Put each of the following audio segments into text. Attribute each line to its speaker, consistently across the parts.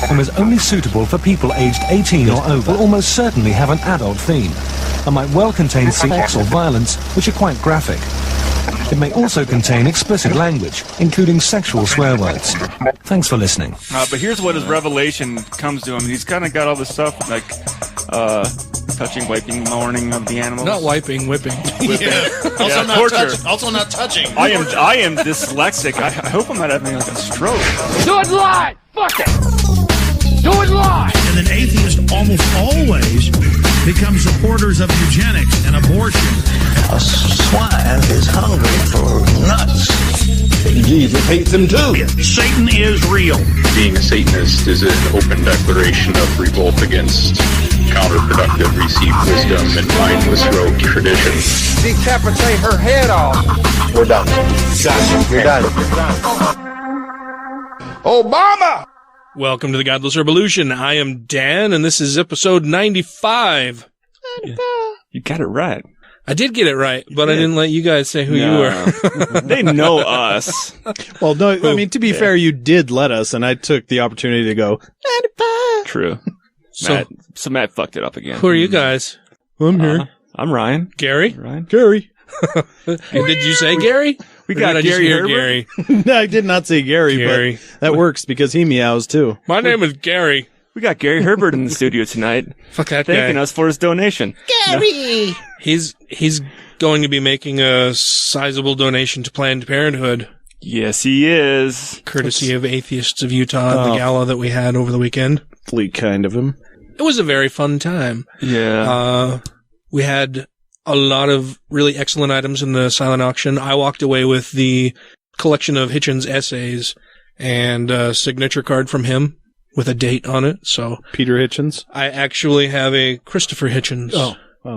Speaker 1: and was only suitable for people aged 18 or over, will almost certainly have an adult theme, and might well contain sex or violence, which are quite graphic. It may also contain explicit language, including sexual swear words. Thanks for listening.
Speaker 2: But here's what his revelation comes to him. He's kind of got all this stuff, like, touching, wiping, mourning of the animals.
Speaker 3: Not wiping, whipping.
Speaker 4: Yeah. Also not touching.
Speaker 2: I am dyslexic. I hope I'm not having like a stroke.
Speaker 5: Do it live! Fuck it! Do it live!
Speaker 6: And then atheists almost always become supporters of eugenics and abortion.
Speaker 7: A swine is hungry for nuts. Jesus hates him too.
Speaker 6: Satan is real.
Speaker 8: Being a Satanist is an open declaration of revolt against counterproductive received wisdom and mindless rogue tradition.
Speaker 5: Decapitate her head off!
Speaker 7: We're done. You're done.
Speaker 5: Obama!
Speaker 3: Welcome to the Godless Rebelution. I am Dan, and this is episode 95.
Speaker 2: You got it right.
Speaker 3: I did get it right, but I didn't let you guys say who you were.
Speaker 2: They know us.
Speaker 9: Well, no, I mean, to be fair, you did let us, and I took the opportunity to go, 95.
Speaker 2: True. So Matt fucked it up again.
Speaker 3: Who are you guys?
Speaker 9: I'm here.
Speaker 2: I'm Ryan.
Speaker 3: Gary?
Speaker 2: Ryan.
Speaker 9: Gary.
Speaker 3: Did you say Gary?
Speaker 2: We got Gary Herbert.
Speaker 3: Gary.
Speaker 9: No, I did not say Gary, but that works because he meows too.
Speaker 3: My name is Gary.
Speaker 2: We got Gary Herbert in the studio tonight.
Speaker 3: Fuck that guy.
Speaker 2: Thanking us for his donation.
Speaker 3: Gary! No. He's going to be making a sizable donation to Planned Parenthood.
Speaker 2: Yes, he is.
Speaker 3: Courtesy of Atheists of Utah, the gala that we had over the weekend.
Speaker 9: Fleet kind of him.
Speaker 3: It was a very fun time.
Speaker 2: Yeah.
Speaker 3: We had a lot of really excellent items in the silent auction. I walked away with the collection of Hitchens essays and a signature card from him with a date on it. So
Speaker 9: Peter Hitchens?
Speaker 3: I actually have a Christopher Hitchens.
Speaker 9: Oh,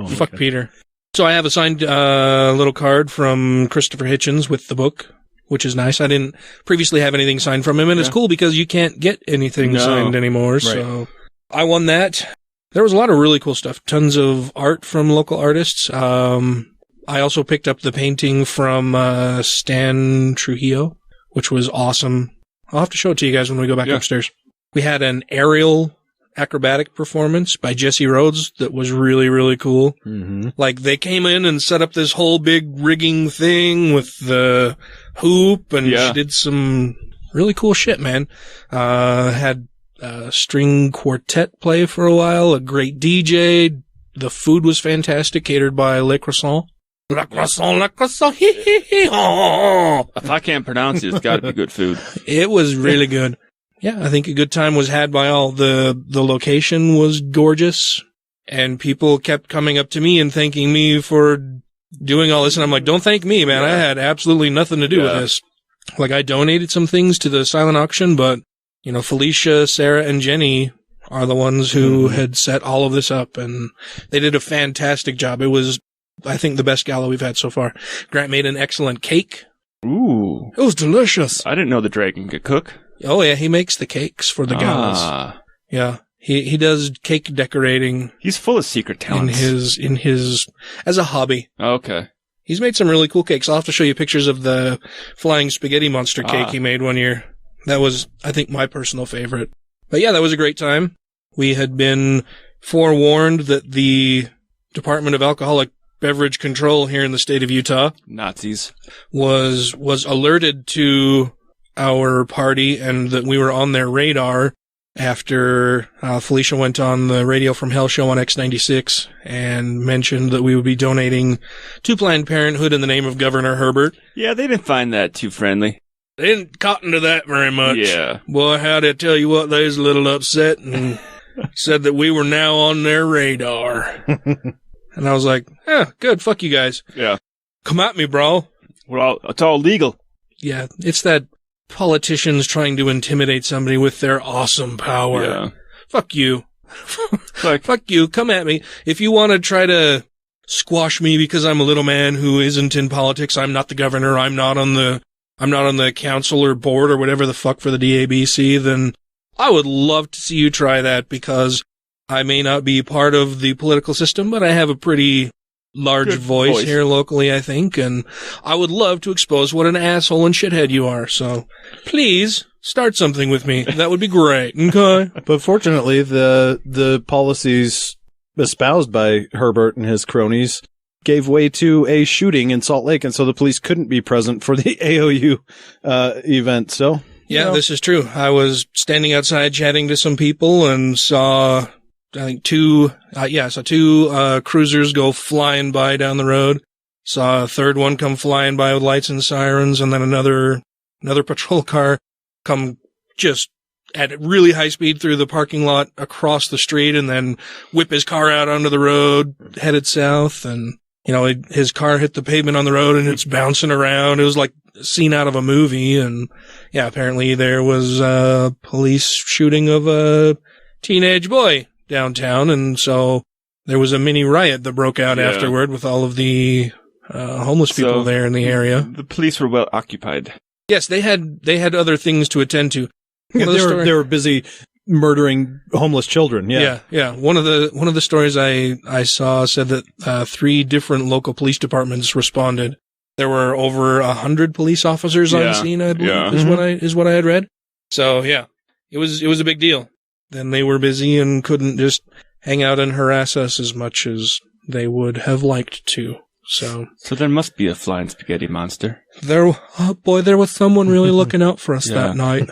Speaker 3: fuck
Speaker 9: okay.
Speaker 3: Peter. So I have a signed little card from Christopher Hitchens with the book, which is nice. I didn't previously have anything signed from him, and it's cool because you can't get anything signed anymore. Right. So I won that. There was a lot of really cool stuff. Tons of art from local artists. I also picked up the painting from Stan Trujillo, which was awesome. I'll have to show it to you guys when we go back upstairs. We had an aerial acrobatic performance by Jesse Rhodes that was really, really cool.
Speaker 9: Mm-hmm.
Speaker 3: Like, they came in and set up this whole big rigging thing with the hoop, and she did some really cool shit, man. Had string quartet play for a while, a great DJ. The food was fantastic, catered by Le Croissant. Le Croissant, Le Croissant, hee hee hee, oh.
Speaker 2: If I can't pronounce it, it's got to be good food.
Speaker 3: It was really good. Yeah, I think a good time was had by all. The location was gorgeous, and people kept coming up to me and thanking me for doing all this, and I'm like, don't thank me, man. I had absolutely nothing to do with this. Like, I donated some things to the silent auction, but you know, Felicia, Sarah, and Jenny are the ones who had set all of this up, and they did a fantastic job. It was, I think, the best gala we've had so far. Grant made an excellent cake.
Speaker 2: Ooh.
Speaker 3: It was delicious.
Speaker 2: I didn't know the dragon could cook.
Speaker 3: Oh, yeah, he makes the cakes for the galas. Yeah, he does cake decorating.
Speaker 2: He's full of secret talents.
Speaker 3: In his, as a hobby.
Speaker 2: Okay.
Speaker 3: He's made some really cool cakes. I'll have to show you pictures of the flying spaghetti monster cake he made one year. That was, I think, my personal favorite. But yeah, that was a great time. We had been forewarned that the Department of Alcoholic Beverage Control here in the state of Utah,
Speaker 2: Nazis,
Speaker 3: was alerted to our party and that we were on their radar after Felicia went on the Radio from Hell show on X96 and mentioned that we would be donating to Planned Parenthood in the name of Governor Herbert.
Speaker 2: Yeah, they didn't find that too friendly.
Speaker 3: They didn't cotton to that very much.
Speaker 2: Yeah.
Speaker 3: Boy, how'd I tell you what, they was a little upset and said that we were now on their radar. And I was like, good, fuck you guys.
Speaker 2: Yeah.
Speaker 3: Come at me, bro.
Speaker 2: It's all legal.
Speaker 3: Yeah, it's that politicians trying to intimidate somebody with their awesome power.
Speaker 2: Yeah.
Speaker 3: Fuck you. Fuck you. Come at me. If you want to try to squash me because I'm a little man who isn't in politics, I'm not the governor, I'm not on the council or board or whatever the fuck for the DABC, then I would love to see you try that, because I may not be part of the political system, but I have a pretty large voice here locally, I think, and I would love to expose what an asshole and shithead you are. So please start something with me. That would be great. Okay.
Speaker 9: But fortunately, the policies espoused by Herbert and his cronies gave way to a shooting in Salt Lake, and so the police couldn't be present for the AOU event. So
Speaker 3: yeah, this is true. I was standing outside chatting to some people and saw, I think, two cruisers go flying by down the road. Saw a third one come flying by with lights and sirens, and then another patrol car come just at really high speed through the parking lot across the street and then whip his car out onto the road, headed south. And, his car hit the pavement on the road and it's bouncing around. It was like a scene out of a movie. And yeah, apparently there was a police shooting of a teenage boy downtown. And so there was a mini riot that broke out afterward with all of the homeless people there in the area.
Speaker 2: The police were well occupied.
Speaker 3: Yes, they had other things to attend to.
Speaker 9: They were busy murdering homeless children. Yeah.
Speaker 3: One of the stories I saw said that 3 different local police departments responded. There were over 100 police officers on scene, I believe, is what I had read. So yeah, it was a big deal. Then they were busy and couldn't just hang out and harass us as much as they would have liked to. So
Speaker 2: there must be a flying spaghetti monster.
Speaker 3: There was someone really looking out for us that night.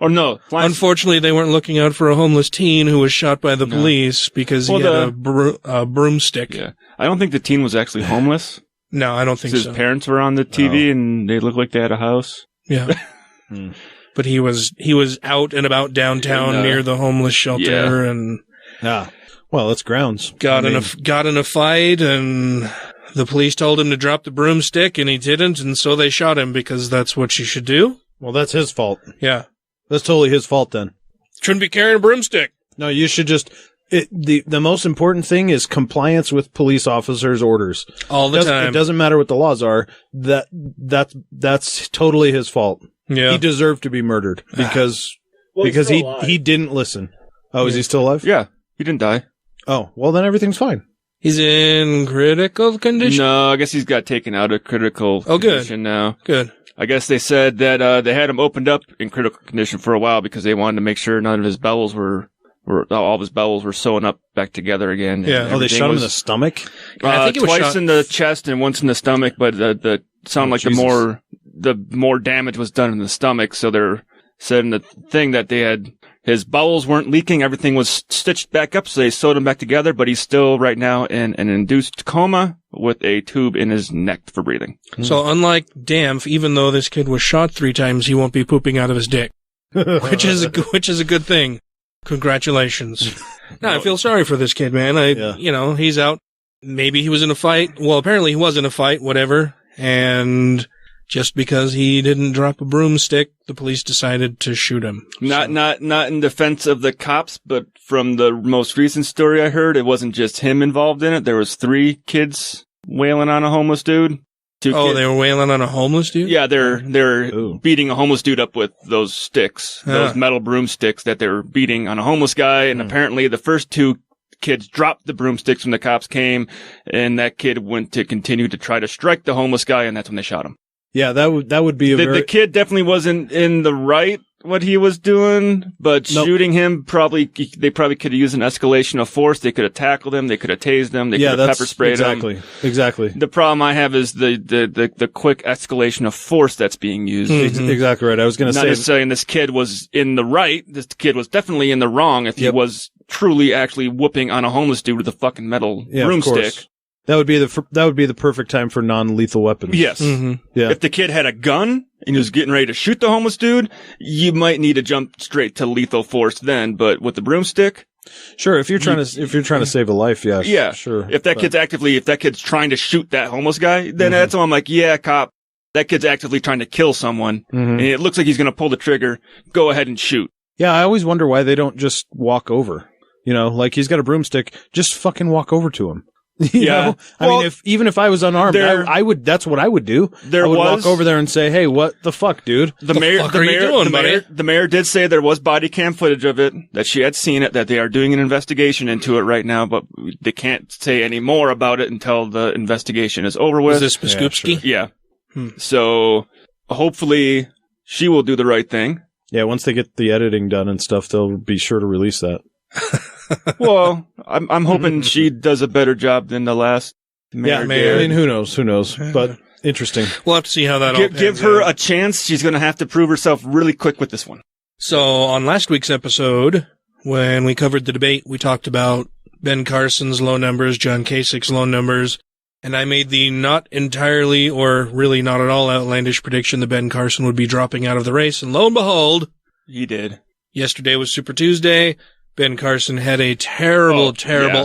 Speaker 2: Or no.
Speaker 3: Unfortunately, they weren't looking out for a homeless teen who was shot by the police because he had a broomstick. Yeah.
Speaker 2: I don't think the teen was actually homeless.
Speaker 3: No, I don't think so.
Speaker 2: His parents were on the TV and they looked like they had a house.
Speaker 3: Yeah. But he was out and about downtown near the homeless shelter and
Speaker 9: well, that's grounds.
Speaker 3: Got in a fight, and the police told him to drop the broomstick, and he didn't, and so they shot him because that's what you should do.
Speaker 9: Well, that's his fault.
Speaker 3: Yeah.
Speaker 9: That's totally his fault then.
Speaker 3: Shouldn't be carrying a broomstick.
Speaker 9: No, you should just... The most important thing is compliance with police officers' orders.
Speaker 3: All the time.
Speaker 9: It doesn't matter what the laws are. That's totally his fault.
Speaker 3: Yeah.
Speaker 9: He deserved to be murdered because he didn't listen. Oh, is he still alive?
Speaker 2: Yeah. He didn't die.
Speaker 9: Oh, well then everything's fine.
Speaker 3: He's in critical condition?
Speaker 2: No, I guess he's got taken out of critical condition now.
Speaker 3: Good.
Speaker 2: I guess they said that they had him opened up in critical condition for a while because they wanted to make sure none of his bowels all of his bowels were sewn up back together again.
Speaker 9: Yeah. Oh, they shot him in the stomach?
Speaker 3: I think it was
Speaker 2: twice in the chest and once in the stomach, but the more damage was done in the stomach, so they're said in the thing that they had his bowels weren't leaking, everything was stitched back up, so they sewed him back together, but he's still right now in an induced coma with a tube in his neck for breathing.
Speaker 3: So unlike Damf, even though this kid was shot 3 times, he won't be pooping out of his dick, which is a good thing. Congratulations. I feel sorry for this kid, man. He's out. Maybe he was in a fight. Well, apparently he was in a fight, whatever, and just because he didn't drop a broomstick, the police decided to shoot him.
Speaker 2: Not in defense of the cops, but from the most recent story I heard, it wasn't just him involved in it. There was 3 kids wailing on a homeless dude. 2 kids.
Speaker 3: They were wailing on a homeless dude?
Speaker 2: Yeah, they're beating a homeless dude up with those sticks, those metal broomsticks that they're beating on a homeless guy, and apparently the first 2 kids dropped the broomsticks when the cops came, and that kid went to continue to try to strike the homeless guy, and that's when they shot him.
Speaker 9: Yeah, that would be
Speaker 2: the kid definitely wasn't in the right what he was doing, but shooting him they probably could have used an escalation of force. They could have tackled him, they could have tased him, they could have pepper sprayed him.
Speaker 9: Exactly.
Speaker 2: The problem I have is the quick escalation of force that's being used.
Speaker 9: Mm-hmm. Exactly right. I was going to say,
Speaker 2: not necessarily this kid was in the right. This kid was definitely in the wrong if he was truly actually whooping on a homeless dude with a fucking metal broomstick.
Speaker 9: That would be the perfect time for non-lethal weapons.
Speaker 2: Yes. Mm-hmm. Yeah. If the kid had a gun and he was getting ready to shoot the homeless dude, you might need to jump straight to lethal force then. But with the broomstick,
Speaker 9: sure. If you're trying to save a life, yeah, sure.
Speaker 2: If that kid's trying to shoot that homeless guy, then that's when I'm like, yeah, cop, that kid's actively trying to kill someone, and it looks like he's going to pull the trigger. Go ahead and shoot.
Speaker 9: Yeah, I always wonder why they don't just walk over. Like he's got a broomstick, just fucking walk over to him. You know? I mean, even if I was unarmed, I would. That's what I would do. I would walk over there and say, "Hey, what the fuck, dude?
Speaker 2: The mayor did say there was body cam footage of it, that she had seen it, that they are doing an investigation into it right now, but they can't say any more about it until the investigation is over with."
Speaker 3: Is this Paskupski?
Speaker 2: Yeah. So hopefully she will do the right thing.
Speaker 9: Yeah, once they get the editing done and stuff, they'll be sure to release that.
Speaker 2: Well, I'm hoping she does a better job than the last mayor.
Speaker 9: I mean, who knows? But interesting.
Speaker 3: We'll have to see how that all
Speaker 2: give her a chance. She's going to have to prove herself really quick with this one.
Speaker 3: So on last week's episode, when we covered the debate, we talked about Ben Carson's low numbers, John Kasich's low numbers, and I made the not entirely or really not at all outlandish prediction that Ben Carson would be dropping out of the race, and lo and behold,
Speaker 2: he did.
Speaker 3: Yesterday was Super Tuesday. Ben Carson had a terrible,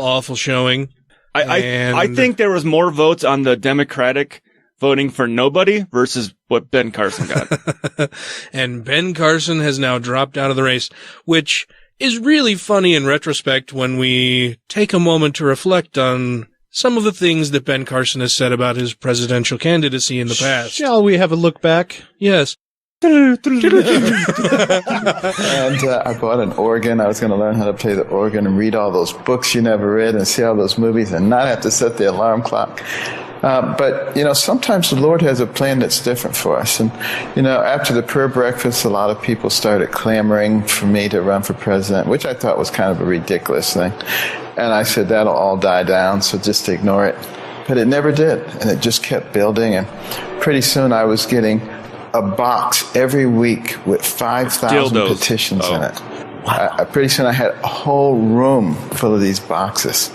Speaker 3: awful showing.
Speaker 2: I think there was more votes on the Democratic voting for nobody versus what Ben Carson got.
Speaker 3: And Ben Carson has now dropped out of the race, which is really funny in retrospect when we take a moment to reflect on some of the things that Ben Carson has said about his presidential candidacy in the past.
Speaker 9: Shall we have a look back?
Speaker 3: Yes.
Speaker 10: And I bought an organ. I was going to learn how to play the organ and read all those books you never read and see all those movies and not have to set the alarm clock. But, sometimes the Lord has a plan that's different for us. And, after the prayer breakfast, a lot of people started clamoring for me to run for president, which I thought was kind of a ridiculous thing. And I said, that'll all die down, so just ignore it. But it never did. And it just kept building. And pretty soon I was getting a box every week with 5,000 petitions in it. Pretty soon I had a whole room full of these boxes.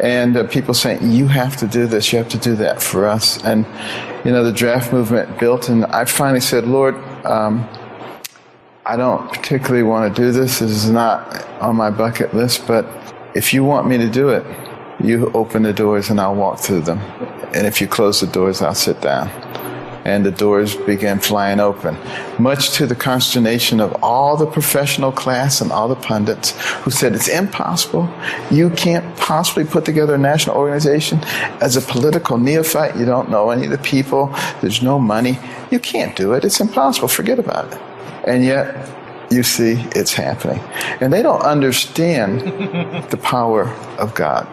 Speaker 10: And people saying, you have to do this, you have to do that for us. And, the draft movement built, and I finally said, Lord, I don't particularly want to do this. This is not on my bucket list, but if you want me to do it, you open the doors and I'll walk through them. And if you close the doors, I'll sit down. And the doors began flying open, much to the consternation of all the professional class and all the pundits who said, it's impossible. You can't possibly put together a national organization as a political neophyte. You don't know any of the people. There's no money. You can't do it. It's impossible. Forget about it. And yet, you see, it's happening. And they don't understand the power of God.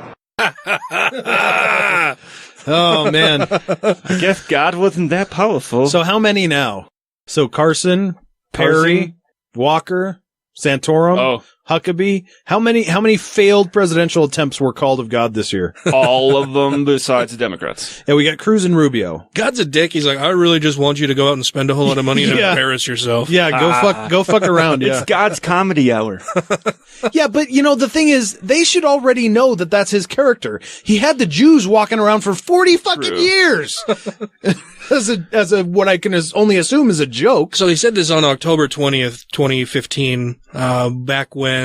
Speaker 9: Oh, man.
Speaker 2: I guess God wasn't that powerful.
Speaker 9: So how many now? So Carson, Perry, Walker, Santorum, Huckabee. How many failed presidential attempts were called of God this year?
Speaker 2: All of them besides the Democrats.
Speaker 9: Yeah, we got Cruz and Rubio.
Speaker 3: God's a dick. He's like, I really just want you to go out and spend a whole lot of money to embarrass yourself.
Speaker 9: Yeah, go fuck around. Yeah.
Speaker 2: It's God's comedy hour.
Speaker 9: Yeah, but the thing is, they should already know that that's his character. He had the Jews walking around for 40 fucking years. as a what I can only assume is a joke.
Speaker 3: So he said this on October 20th, 2015, back when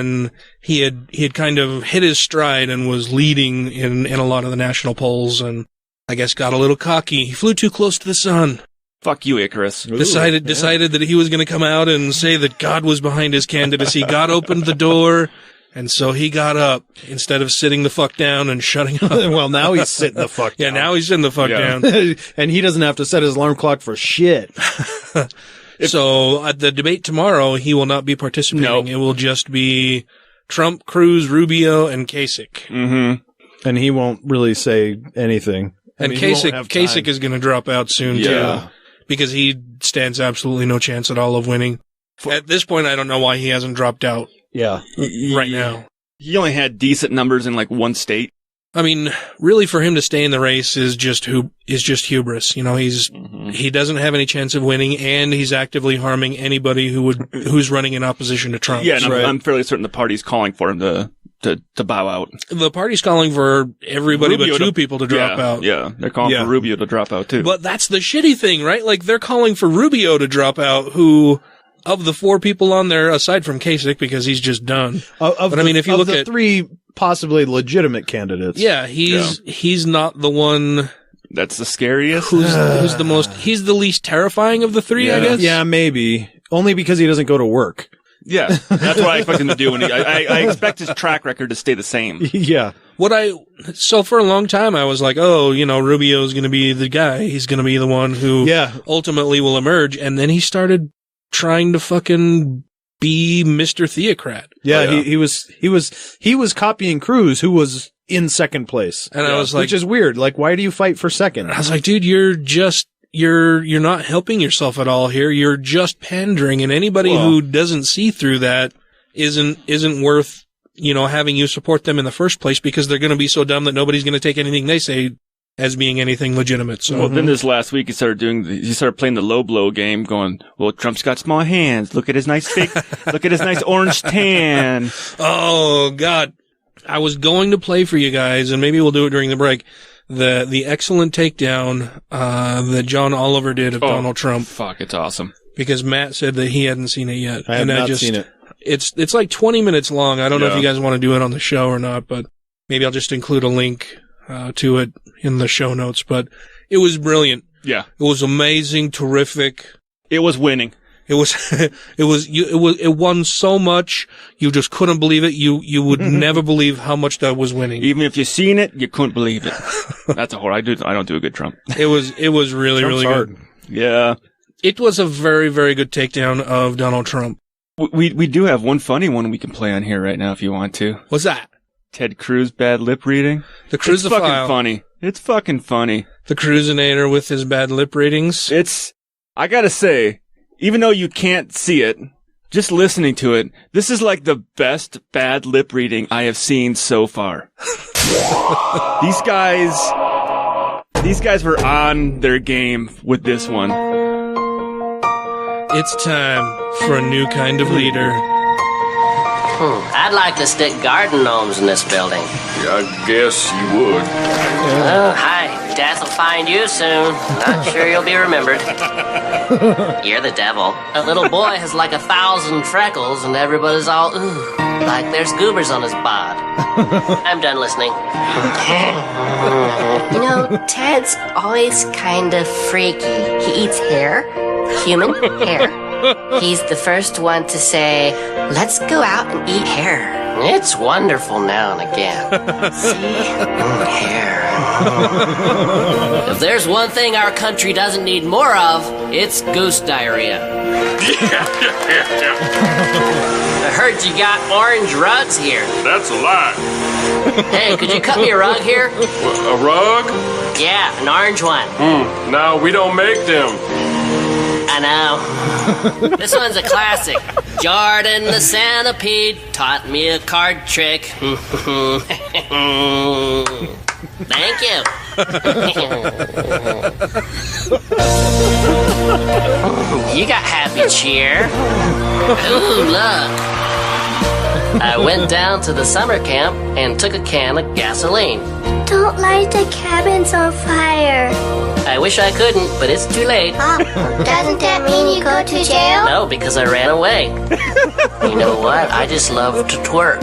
Speaker 3: he had kind of hit his stride and was leading in a lot of the national polls, and I guess got a little cocky. He flew too close to the sun.
Speaker 2: Fuck you, Icarus.
Speaker 3: Decided that he was going to come out and say that God was behind his candidacy. God opened the door. And so he got up instead of sitting the fuck down and shutting up.
Speaker 9: Well, now he's sitting the fuck down.
Speaker 3: Yeah, now he's sitting the fuck down.
Speaker 9: And he doesn't have to set his alarm clock for shit.
Speaker 3: So at the debate tomorrow, he will not be participating.
Speaker 2: Nope.
Speaker 3: It will just be Trump, Cruz, Rubio, and Kasich.
Speaker 2: Mm-hmm.
Speaker 9: And he won't really say anything.
Speaker 3: And Kasich is going to drop out soon, too. Because he stands absolutely no chance at all of winning. At this point, I don't know why he hasn't dropped out.
Speaker 9: Yeah.
Speaker 3: Right now.
Speaker 2: He only had decent numbers in like one state.
Speaker 3: I mean, really for him to stay in the race is just hubris. He doesn't have any chance of winning, and he's actively harming anybody who's running in opposition to Trump.
Speaker 2: Yeah, and I'm fairly certain the party's calling for him to bow out.
Speaker 3: The party's calling for everybody but two people to drop out.
Speaker 2: Yeah, they're calling for Rubio to drop out too.
Speaker 3: But that's the shitty thing, right? Like, they're calling for Rubio to drop out, who, of the four people on there, aside from Kasich, because he's just done. If you look at
Speaker 9: three possibly legitimate candidates.
Speaker 3: Yeah, he's not the one
Speaker 2: that's the scariest.
Speaker 3: Who's the most, he's the least terrifying of the three, I guess.
Speaker 9: Yeah, maybe. Only because he doesn't go to work.
Speaker 2: Yeah, that's what I expect him to do. I expect his track record to stay the same.
Speaker 9: Yeah.
Speaker 3: So for a long time, I was like, oh, Rubio's going to be the guy. He's going to be the one who ultimately will emerge. And then he started trying to fucking be Mr. Theocrat.
Speaker 9: Yeah, he was copying Cruz, who was in second place.
Speaker 3: And I was like,
Speaker 9: which is weird. Like, why do you fight for second?
Speaker 3: I was like, dude, you're not helping yourself at all here. You're just pandering, and anybody who doesn't see through that isn't worth, having you support them in the first place, because they're going to be so dumb that nobody's going to take anything they say as being anything legitimate. So
Speaker 2: then this last week he started playing the low blow game, going, well, Trump's got small hands. Look at his nice look at his nice orange tan.
Speaker 3: Oh God. I was going to play for you guys, and maybe we'll do it during the break, the excellent takedown that John Oliver did of Donald Trump.
Speaker 2: Fuck, it's awesome.
Speaker 3: Because Matt said that he hadn't seen it yet.
Speaker 9: I have not seen it.
Speaker 3: It's like 20 minutes long. I don't know if you guys want to do it on the show or not, but maybe I'll just include a link to it in the show notes. But it was brilliant.
Speaker 2: Yeah.
Speaker 3: It was amazing, terrific.
Speaker 2: It was winning.
Speaker 3: It won so much, you just couldn't believe it. You would never believe how much that was winning.
Speaker 2: Even if you seen it, you couldn't believe it. That's a horror. I don't do a good Trump.
Speaker 3: It was really,
Speaker 9: Trump's
Speaker 3: really
Speaker 9: hard.
Speaker 3: good.
Speaker 2: Yeah.
Speaker 3: It was a very, very good takedown of Donald Trump.
Speaker 2: We do have one funny one we can play on here right now if you want to.
Speaker 3: What's that?
Speaker 2: Ted Cruz bad lip reading.
Speaker 3: The Cruzophile.
Speaker 2: It's fucking funny. It's fucking funny.
Speaker 3: The Cruzinator with his bad lip readings.
Speaker 2: I gotta say, even though you can't see it, just listening to it, this is like the best bad lip reading I have seen so far. These guys were on their game with this one.
Speaker 3: It's time for a new kind of leader.
Speaker 11: I'd like to stick garden gnomes in this building.
Speaker 12: Yeah, I guess you would.
Speaker 11: Oh, hi. Death will find you soon. Not sure you'll be remembered. You're the devil. A little boy has like 1,000 freckles, and everybody's all, ooh, like there's goobers on his bod. I'm done listening.
Speaker 13: Ted's always kind of freaky. He eats hair, human hair. He's the first one to say, let's go out and eat hair.
Speaker 11: It's wonderful now and again.
Speaker 13: See?
Speaker 11: Hair. If there's one thing our country doesn't need more of, it's goose diarrhea. I heard you got orange rugs here.
Speaker 12: That's a lie.
Speaker 11: Hey, could you cut me a rug here?
Speaker 12: A rug?
Speaker 11: Yeah, an orange one.
Speaker 12: No, we don't make them.
Speaker 11: I know. This one's a classic. Jordan the Centipede taught me a card trick. Thank you. You got happy cheer. Ooh, look. I went down to the summer camp and took a can of gasoline.
Speaker 13: Don't light the cabins on fire.
Speaker 11: I wish I couldn't, but it's too late.
Speaker 13: Doesn't that mean you go to jail?
Speaker 11: No, because I ran away. You know what? I just love to twerk.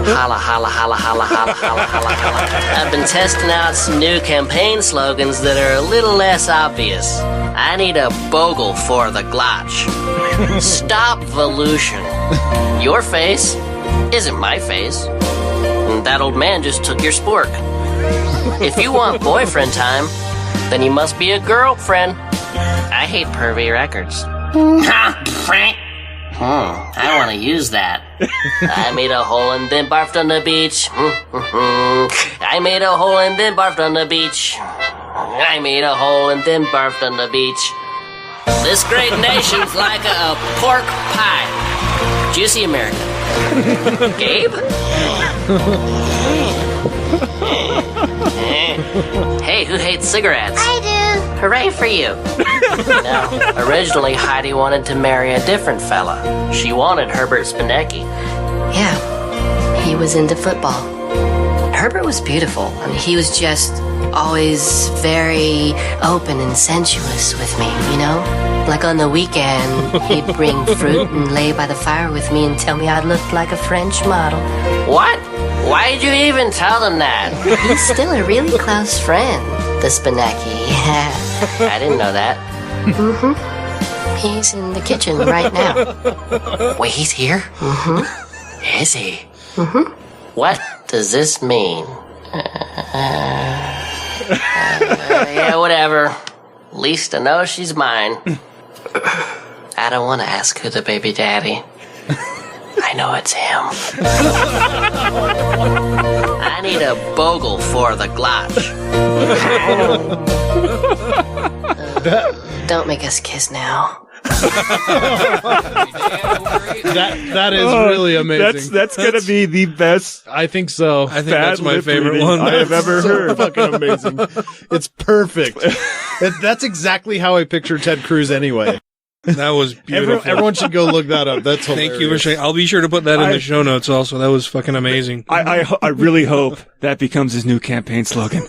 Speaker 11: Holla, holla, holla, holla, holla, holla, holla, holla. I've been testing out some new campaign slogans that are a little less obvious. I need a bogle for the glotch. Stop Volution. Your face isn't my face. That old man just took your spork. If you want boyfriend time, then you must be a girlfriend. I hate pervy records. I want to use that. I made a hole and then barfed on the beach. I made a hole and then barfed on the beach. I made a hole and then barfed on the beach. This great nation's like a pork pie. Juicy America. Gabe? Hey, who hates cigarettes?
Speaker 13: I do.
Speaker 11: Hooray for you. Now, originally Heidi wanted to marry a different fella. She wanted Herbert Spinecki.
Speaker 13: Yeah, he was into football. Herbert was beautiful, and he was just always very open and sensuous with me, you know? Like on the weekend, he'd bring fruit and lay by the fire with me and tell me I looked like a French model.
Speaker 11: What? Why did you even tell them that?
Speaker 13: He's still a really close friend, the Spinecki.
Speaker 11: I didn't know that.
Speaker 13: He's in the kitchen right now.
Speaker 11: Wait, he's here?
Speaker 13: Mm-hmm.
Speaker 11: Is he?
Speaker 13: Mm-hmm.
Speaker 11: What does this mean? Yeah, whatever. At least I know she's mine. I don't want to ask who the baby daddy. I know it's him. I need a bogle for the glotch.
Speaker 13: Don't make us kiss now.
Speaker 9: That is really amazing.
Speaker 2: That's gonna be the best.
Speaker 9: I think so.
Speaker 3: I think that's my favorite one
Speaker 2: I have ever heard.
Speaker 9: Fucking amazing. It's perfect. That's exactly how I picture Ted Cruz anyway.
Speaker 3: That was beautiful.
Speaker 9: Everyone should go look that up. That's hilarious.
Speaker 3: Thank you for sharing. I'll be sure to put that in the show notes also. That was fucking amazing.
Speaker 2: I really hope that becomes his new campaign slogan.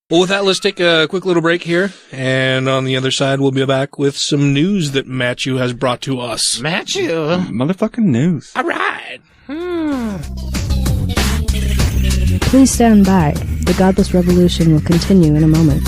Speaker 3: Well, with that, let's take a quick little break here. And on the other side, we'll be back with some news that Matthew has brought to us.
Speaker 9: Matthew?
Speaker 2: Motherfucking news.
Speaker 3: All right.
Speaker 14: Please stand by. The Godless Revolution will continue in a moment.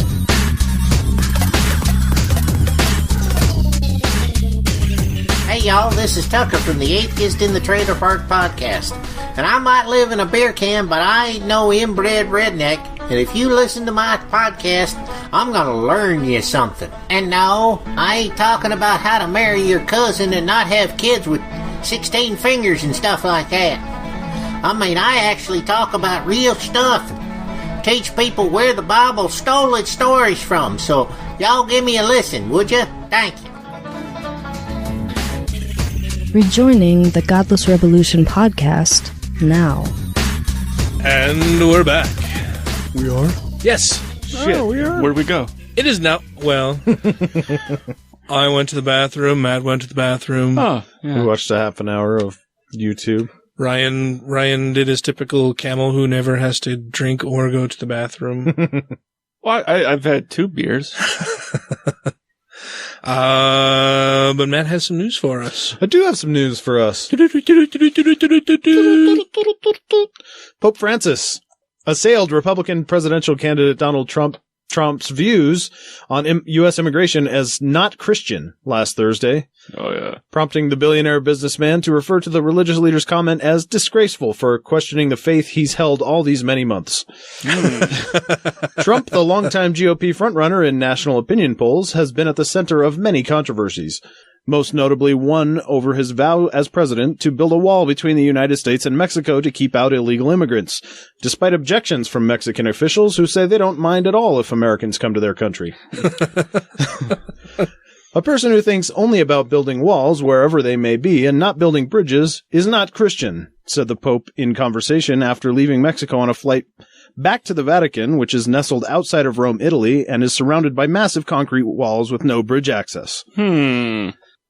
Speaker 15: Hey y'all, this is Tucker from the Atheist in the Trailer Park podcast. And I might live in a beer can, but I ain't no inbred redneck. And if you listen to my podcast, I'm gonna learn you something. And no, I ain't talking about how to marry your cousin and not have kids with 16 fingers and stuff like that. I mean, I actually talk about real stuff and teach people where the Bible stole its stories from. So y'all give me a listen, would you? Thank you.
Speaker 14: Rejoining the Godless Rebelution podcast now.
Speaker 3: And we're back.
Speaker 9: We are?
Speaker 3: Yes.
Speaker 9: Shit.
Speaker 3: Oh, we are.
Speaker 2: Where'd we go?
Speaker 3: It is now. Well, I went to the bathroom. Matt went to the bathroom.
Speaker 2: Oh, yeah.
Speaker 9: We watched a half an hour of YouTube.
Speaker 3: Ryan did his typical camel who never has to drink or go to the bathroom.
Speaker 2: Well, I've had 2 beers.
Speaker 3: But Matt has some news for us.
Speaker 9: I do have some news for us. Pope Francis assailed Republican presidential candidate Donald Trump's views on U.S. immigration as not Christian last Thursday.
Speaker 2: Oh, yeah.
Speaker 9: Prompting the billionaire businessman to refer to the religious leader's comment as disgraceful for questioning the faith he's held all these many months. Trump, the longtime GOP frontrunner in national opinion polls, has been at the center of many controversies. Most notably one over his vow as president to build a wall between the United States and Mexico to keep out illegal immigrants, despite objections from Mexican officials who say they don't mind at all if Americans come to their country. A person who thinks only about building walls wherever they may be and not building bridges is not Christian, said the Pope in conversation after leaving Mexico on a flight back to the Vatican, which is nestled outside of Rome, Italy, and is surrounded by massive concrete walls with no bridge access.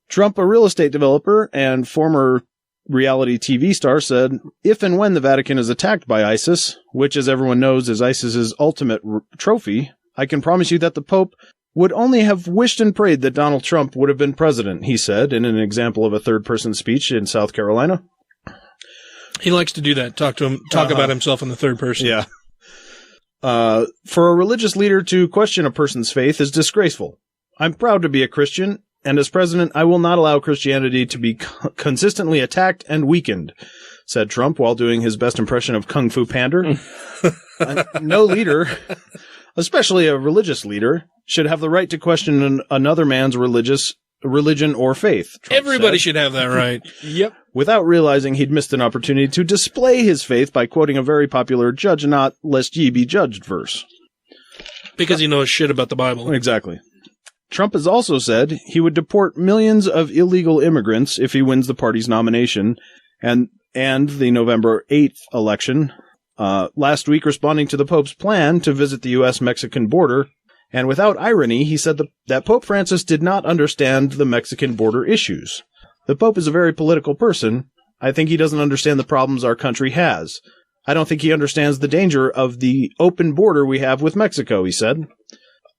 Speaker 9: Trump, a real estate developer and former reality TV star, said, if and when the Vatican is attacked by ISIS, which as everyone knows is ISIS's ultimate trophy, I can promise you that the Pope would only have wished and prayed that Donald Trump would have been president, he said in an example of a third-person speech in South Carolina.
Speaker 3: He likes to do that, talk about himself in the third person.
Speaker 9: Yeah. For a religious leader to question a person's faith is disgraceful. I'm proud to be a Christian, and as president, I will not allow Christianity to be consistently attacked and weakened, said Trump while doing his best impression of Kung Fu Panda. No leader, especially a religious leader, should have the right to question another man's religion or faith. Trump
Speaker 3: Everybody
Speaker 9: said,
Speaker 3: should have that right. Yep.
Speaker 9: Without realizing he'd missed an opportunity to display his faith by quoting a very popular "Judge not, lest ye be judged" verse.
Speaker 3: Because he knows shit about the Bible.
Speaker 9: Exactly. Trump has also said he would deport millions of illegal immigrants if he wins the party's nomination and the November 8th election. Last week, responding to the Pope's plan to visit the U.S.-Mexican border, and without irony, he said that Pope Francis did not understand the Mexican border issues. The Pope is a very political person. I think he doesn't understand the problems our country has. I don't think he understands the danger of the open border we have with Mexico, he said.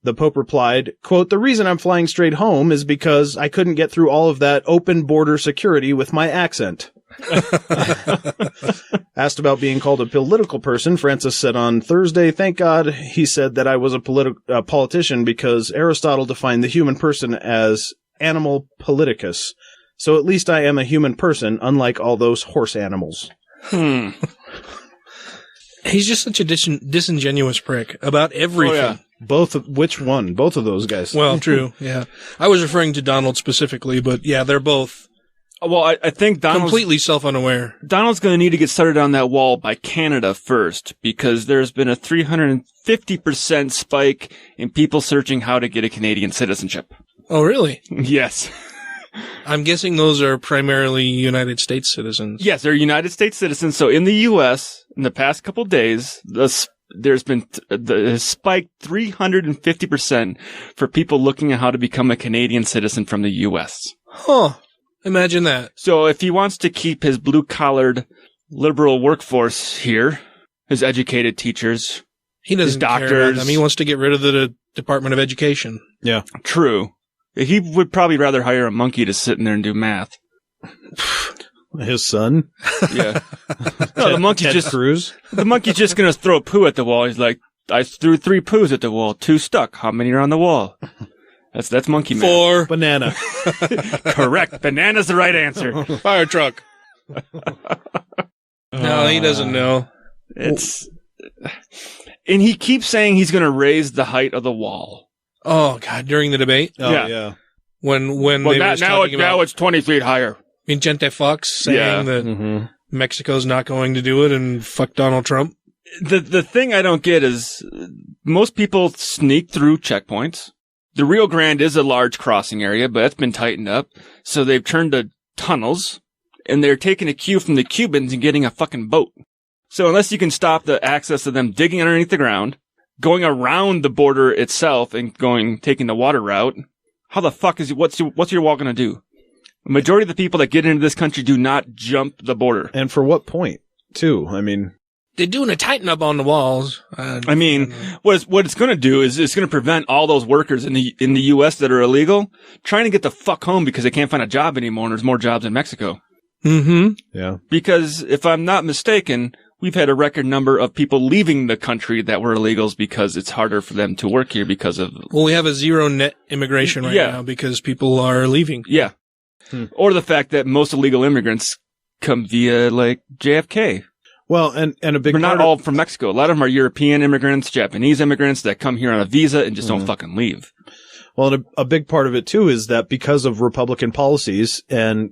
Speaker 9: The Pope replied, quote, the reason I'm flying straight home is because I couldn't get through all of that open border security with my accent. Asked about being called a political person, Francis said on Thursday, thank God he said that I was a politician because Aristotle defined the human person as animal politicus. So at least I am a human person, unlike all those horse animals.
Speaker 3: He's just such a disingenuous prick about everything.
Speaker 9: Oh, yeah. Which one? Both of those guys.
Speaker 3: Well, true. Yeah. I was referring to Donald specifically, but yeah, they're both.
Speaker 2: Well, I think Donald's
Speaker 3: completely self-unaware.
Speaker 2: Donald's going to need to get started on that wall by Canada first, because there's been a 350% spike in people searching how to get a Canadian citizenship.
Speaker 3: Oh, really?
Speaker 2: Yes.
Speaker 3: I'm guessing those are primarily United States citizens.
Speaker 2: Yes, they're United States citizens. So in the U.S., in the past couple of days, there's been spiked 350% for people looking at how to become a Canadian citizen from the U.S.
Speaker 3: Huh. Imagine that.
Speaker 2: So if he wants to keep his blue-collared liberal workforce here, his educated teachers,
Speaker 3: he doesn't
Speaker 2: his doctors,
Speaker 3: care about them. He wants to get rid of the Department of Education.
Speaker 9: Yeah.
Speaker 2: True. He would probably rather hire a monkey to sit in there and do math.
Speaker 9: His son?
Speaker 2: Yeah. No, the monkey's
Speaker 9: Ted Cruz?
Speaker 2: The monkey's just going to throw a poo at the wall. He's like, I threw 3 poos at the wall. 2 stuck. How many are on the wall? That's monkey man.
Speaker 3: 4.
Speaker 9: Banana.
Speaker 2: Correct. Banana's the right answer.
Speaker 3: Fire truck. No, he doesn't know.
Speaker 2: And he keeps saying he's going to raise the height of the wall.
Speaker 3: Oh God! During the debate,
Speaker 9: yeah.
Speaker 3: When
Speaker 2: now it's 20 feet higher.
Speaker 3: Vincente Fox saying that Mexico's not going to do it and fuck Donald Trump.
Speaker 2: The thing I don't get is most people sneak through checkpoints. The Rio Grande is a large crossing area, but that's been tightened up. So they've turned to tunnels, and they're taking a cue from the Cubans and getting a fucking boat. So unless you can stop the access of them digging underneath the ground, going around the border itself and taking the water route, how the fuck what's your wall going to do? The majority of the people that get into this country do not jump the border.
Speaker 9: And for what point, too? I mean,
Speaker 3: they're doing a tighten up on the walls.
Speaker 2: I mean, what it's going to do is it's going to prevent all those workers in the U.S. that are illegal trying to get the fuck home because they can't find a job anymore, and there's more jobs in Mexico.
Speaker 3: Mm-hmm.
Speaker 9: Yeah.
Speaker 2: Because if I'm not mistaken, we've had a record number of people leaving the country that were illegals because it's harder for them to work here because of...
Speaker 3: Well, we have a zero net immigration right now because people are leaving.
Speaker 2: Yeah. Or the fact that most illegal immigrants come via, like, JFK.
Speaker 9: Well, and a big
Speaker 2: We're not all from Mexico. A lot of them are European immigrants, Japanese immigrants that come here on a visa and just don't fucking leave.
Speaker 9: Well, and a big part of it, too, is that because of Republican policies and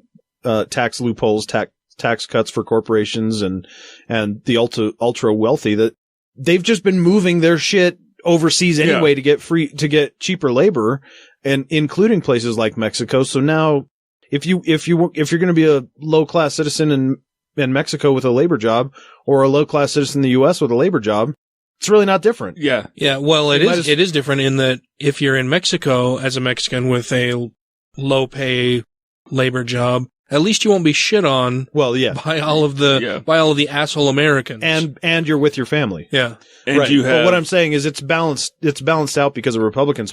Speaker 9: tax loopholes, tax cuts for corporations and the ultra wealthy, that they've just been moving their shit overseas anyway to get cheaper labor, and including places like Mexico. So now if you're going to be a low class citizen in Mexico with a labor job, or a low class citizen in the US with a labor job, it's really not different.
Speaker 2: Yeah.
Speaker 3: Yeah. Well, it is different in that if you're in Mexico as a Mexican with a low pay labor job, at least you won't be shit on.
Speaker 9: Well, yeah.
Speaker 3: By all of the asshole Americans.
Speaker 9: And you're with your family.
Speaker 3: Yeah.
Speaker 2: And
Speaker 9: right.
Speaker 2: you have...
Speaker 9: But what I'm saying is it's balanced out because of Republican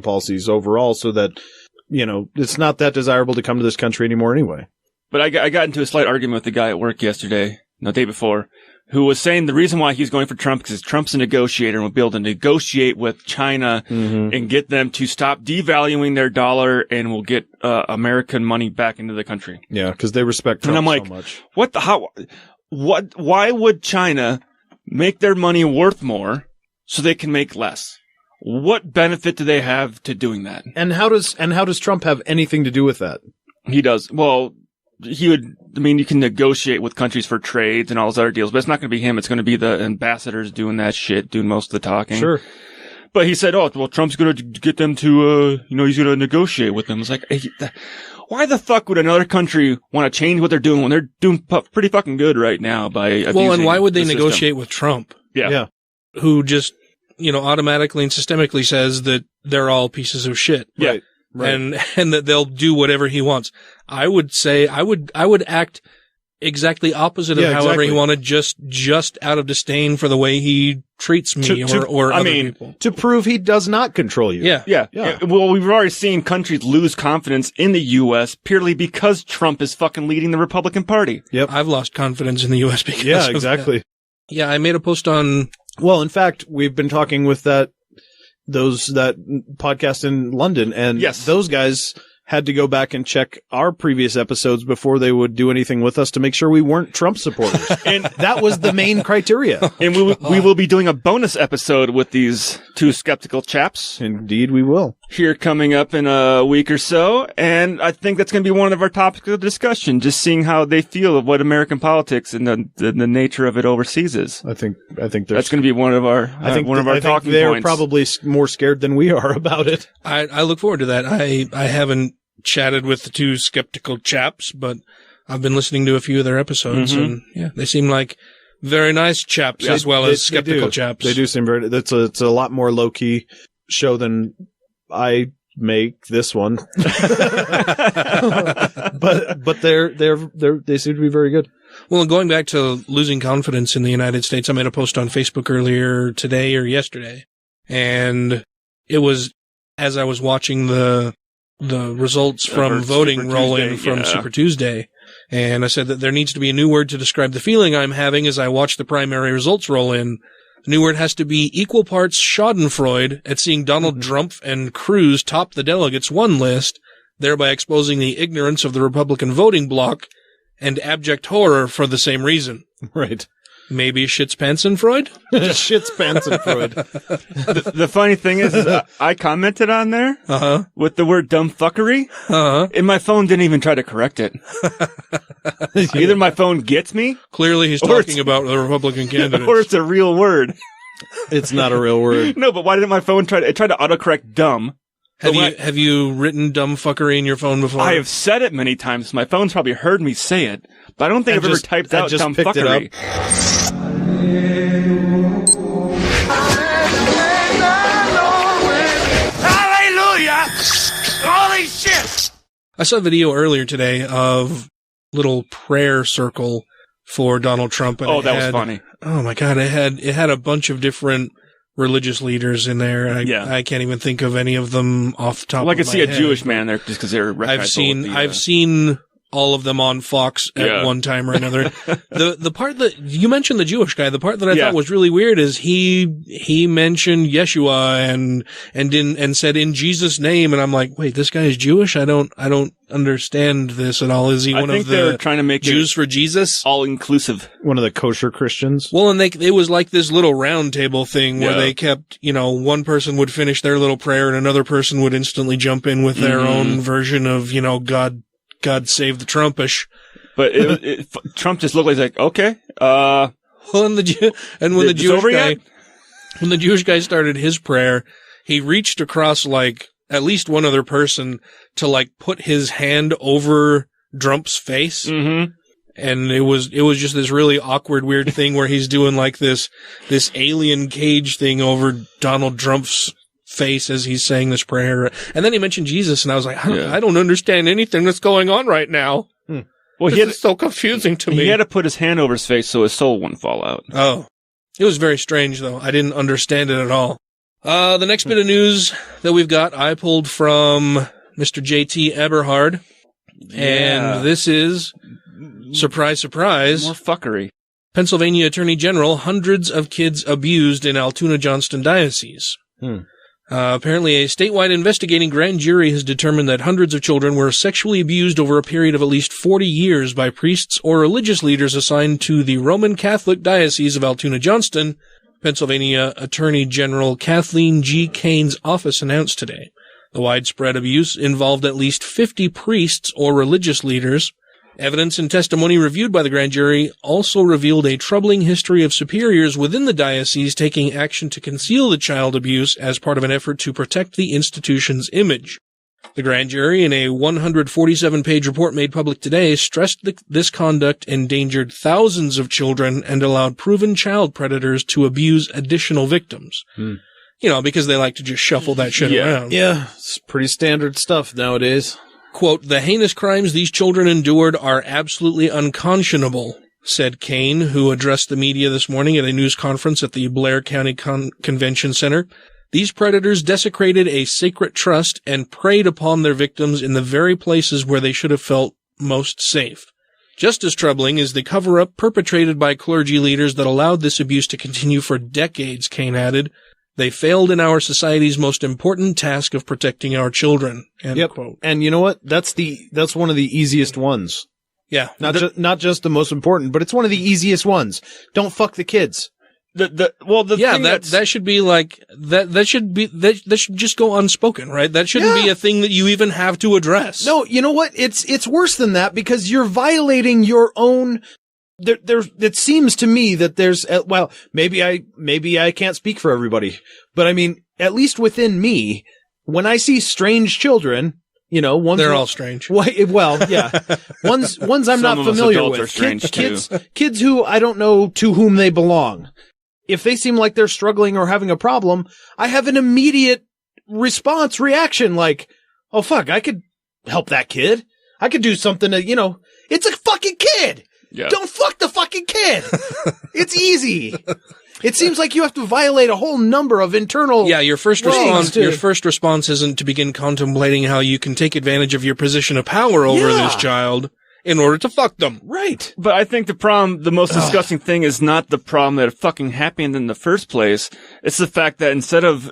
Speaker 9: policies overall, so that, it's not that desirable to come to this country anymore anyway.
Speaker 2: But I got into a slight argument with the guy at work yesterday, the day before, who was saying the reason why he's going for Trump because Trump's a negotiator and will be able to negotiate with China and get them to stop devaluing their dollar and will get American money back into the country.
Speaker 9: Yeah, because they respect Trump so much.
Speaker 2: Why would China make their money worth more so they can make less? What benefit do they have to doing that?
Speaker 9: And how does Trump have anything to do with that?
Speaker 2: He does. Well, you can negotiate with countries for trades and all those other deals, but it's not going to be him. It's going to be the ambassadors doing that shit, doing most of the talking.
Speaker 9: Sure.
Speaker 2: But he said, Trump's going to get them to, he's going to negotiate with them. It's like, why the fuck would another country want to change what they're doing when they're doing pretty fucking good right now by abusing
Speaker 3: Well, and why would they
Speaker 2: the
Speaker 3: negotiate
Speaker 2: system?
Speaker 3: with Trump?
Speaker 2: Yeah.
Speaker 3: Who just, automatically and systemically says that they're all pieces of shit.
Speaker 2: Yeah. Right.
Speaker 3: And that they'll do whatever he wants. I would say I would act exactly opposite of however he wanted, just out of disdain for the way he treats me or other people.
Speaker 9: To prove he does not control you.
Speaker 3: Yeah.
Speaker 2: Well, we've already seen countries lose confidence in the U.S. purely because Trump is fucking leading the Republican Party.
Speaker 9: Yep.
Speaker 3: I've lost confidence in the U.S. because of
Speaker 9: exactly.
Speaker 3: that. Yeah, I made a post on...
Speaker 9: Well, in fact, we've been talking with that that podcast in London, and those guys had to go back and check our previous episodes before they would do anything with us to make sure we weren't Trump supporters. And that was the main criteria.
Speaker 2: And we will be doing a bonus episode with these two skeptical chaps.
Speaker 9: Indeed, we will.
Speaker 2: Here coming up in a week or so. And I think that's going to be one of our topics of discussion, just seeing how they feel of what American politics and the nature of it overseas is.
Speaker 9: I think that's
Speaker 2: going to be one of our talking points.
Speaker 9: They're probably more scared than we are about it.
Speaker 3: I look forward to that. I haven't chatted with the two skeptical chaps, but I've been listening to a few of their episodes, and they seem like very nice chaps as well as skeptical chaps.
Speaker 9: They do seem very. It's a lot more low key show than I make this one, but they seem to be very good.
Speaker 3: Well, going back to losing confidence in the United States, I made a post on Facebook earlier today or yesterday, and it was as I was watching the results from voting roll in from Super Tuesday. And I said that there needs to be a new word to describe the feeling I'm having as I watch the primary results roll in. The new word has to be equal parts schadenfreude at seeing Donald Trump and Cruz top the delegates one list, thereby exposing the ignorance of the Republican voting bloc, and abject horror for the same reason.
Speaker 9: Right.
Speaker 3: Maybe Schitz-Pantsen-Freud?
Speaker 9: Schitz-Pantsen-Freud.
Speaker 2: The funny thing is I commented on there with the word dumb fuckery, and my phone didn't even try to correct it. Either my phone gets me.
Speaker 3: Clearly he's talking about the Republican candidates.
Speaker 2: Or it's a real word.
Speaker 9: It's not a real word.
Speaker 2: No, but why didn't my phone try to autocorrect dumb?
Speaker 3: Have you written dumb fuckery in your phone before?
Speaker 2: I have said it many times. My phone's probably heard me say it, but I don't think I've ever typed out dumb fuckery.
Speaker 5: Hallelujah! Holy shit!
Speaker 3: I saw a video earlier today of little prayer circle for Donald Trump. And
Speaker 2: that was funny.
Speaker 3: Oh my God. It had a bunch of different religious leaders in there. I can't even think of any of them off the top of my head.
Speaker 2: I could see a Jewish man there just because they're
Speaker 3: I've seen all of them on Fox at one time or another. The part that you mentioned, the Jewish guy, the part that I thought was really weird is he mentioned Yeshua and said in Jesus' name, and I'm like, wait, this guy is Jewish? I don't understand this at all. Is he one of the
Speaker 2: trying to make
Speaker 3: Jews for Jesus?
Speaker 2: All inclusive.
Speaker 9: One of the kosher Christians.
Speaker 3: Well, and it was like this little round table thing where they kept, one person would finish their little prayer and another person would instantly jump in with their own version of, God save the Trumpish.
Speaker 2: But Trump just looked like, okay.
Speaker 3: Well, when the Jewish guy started his prayer, he reached across like at least one other person to like put his hand over Trump's face.
Speaker 2: Mm-hmm.
Speaker 3: And it was just this really awkward, weird thing where he's doing like this alien cage thing over Donald Trump's face as he's saying this prayer. And then he mentioned Jesus, and I was like, I don't understand anything that's going on right now.
Speaker 2: Well,
Speaker 3: it's so confusing to me.
Speaker 2: He had to put his hand over his face so his soul wouldn't fall out.
Speaker 3: Oh. It was very strange, though. I didn't understand it at all. The next bit of news that we've got, I pulled from Mr. J.T. Eberhard. And this is, surprise, surprise,
Speaker 2: more fuckery.
Speaker 3: Pennsylvania Attorney General, hundreds of kids abused in Altoona-Johnston Diocese. Apparently, a statewide investigating grand jury has determined that hundreds of children were sexually abused over a period of at least 40 years by priests or religious leaders assigned to the Roman Catholic Diocese of Altoona-Johnston, Pennsylvania Attorney General Kathleen G. Kane's office announced today. The widespread abuse involved at least 50 priests or religious leaders. Evidence and testimony reviewed by the grand jury also revealed a troubling history of superiors within the diocese taking action to conceal the child abuse as part of an effort to protect the institution's image. The grand jury, in a 147-page report made public today, stressed this conduct endangered thousands of children and allowed proven child predators to abuse additional victims. Because they like to just shuffle that shit around.
Speaker 9: Yeah, it's pretty standard stuff nowadays.
Speaker 3: Quote, the heinous crimes these children endured are absolutely unconscionable, said Kane, who addressed the media this morning at a news conference at the Blair County Convention Center. These predators desecrated a sacred trust and preyed upon their victims in the very places where they should have felt most safe. Just as troubling is the cover-up perpetrated by clergy leaders that allowed this abuse to continue for decades, Kane added. They failed in our society's most important task of protecting our children. End quote.
Speaker 9: And you know what? That's one of the easiest ones.
Speaker 3: Yeah.
Speaker 9: Not just the most important, but it's one of the easiest ones. Don't fuck the kids.
Speaker 3: That should be like that should just go unspoken, right? That shouldn't be a thing that you even have to address.
Speaker 9: No, you know what? It's worse than that because you're violating your own. It seems to me that there's maybe I can't speak for everybody, but I mean, at least within me, when I see strange children, you know,
Speaker 3: they're all strange.
Speaker 9: Well, yeah, ones I'm not familiar with. Kids who I don't know to whom they belong. If they seem like they're struggling or having a problem, I have an immediate reaction like, oh fuck, I could help that kid. I could do something to, you know, it's a fucking kid. Yeah. Don't fuck the fucking kid. It's easy. It seems like you have to violate a whole number of internal.
Speaker 3: Yeah, your first response isn't to begin contemplating how you can take advantage of your position of power over this child in order to fuck them.
Speaker 9: Right.
Speaker 2: But I think the most disgusting thing is not the problem that it fucking happened in the first place. It's the fact that instead of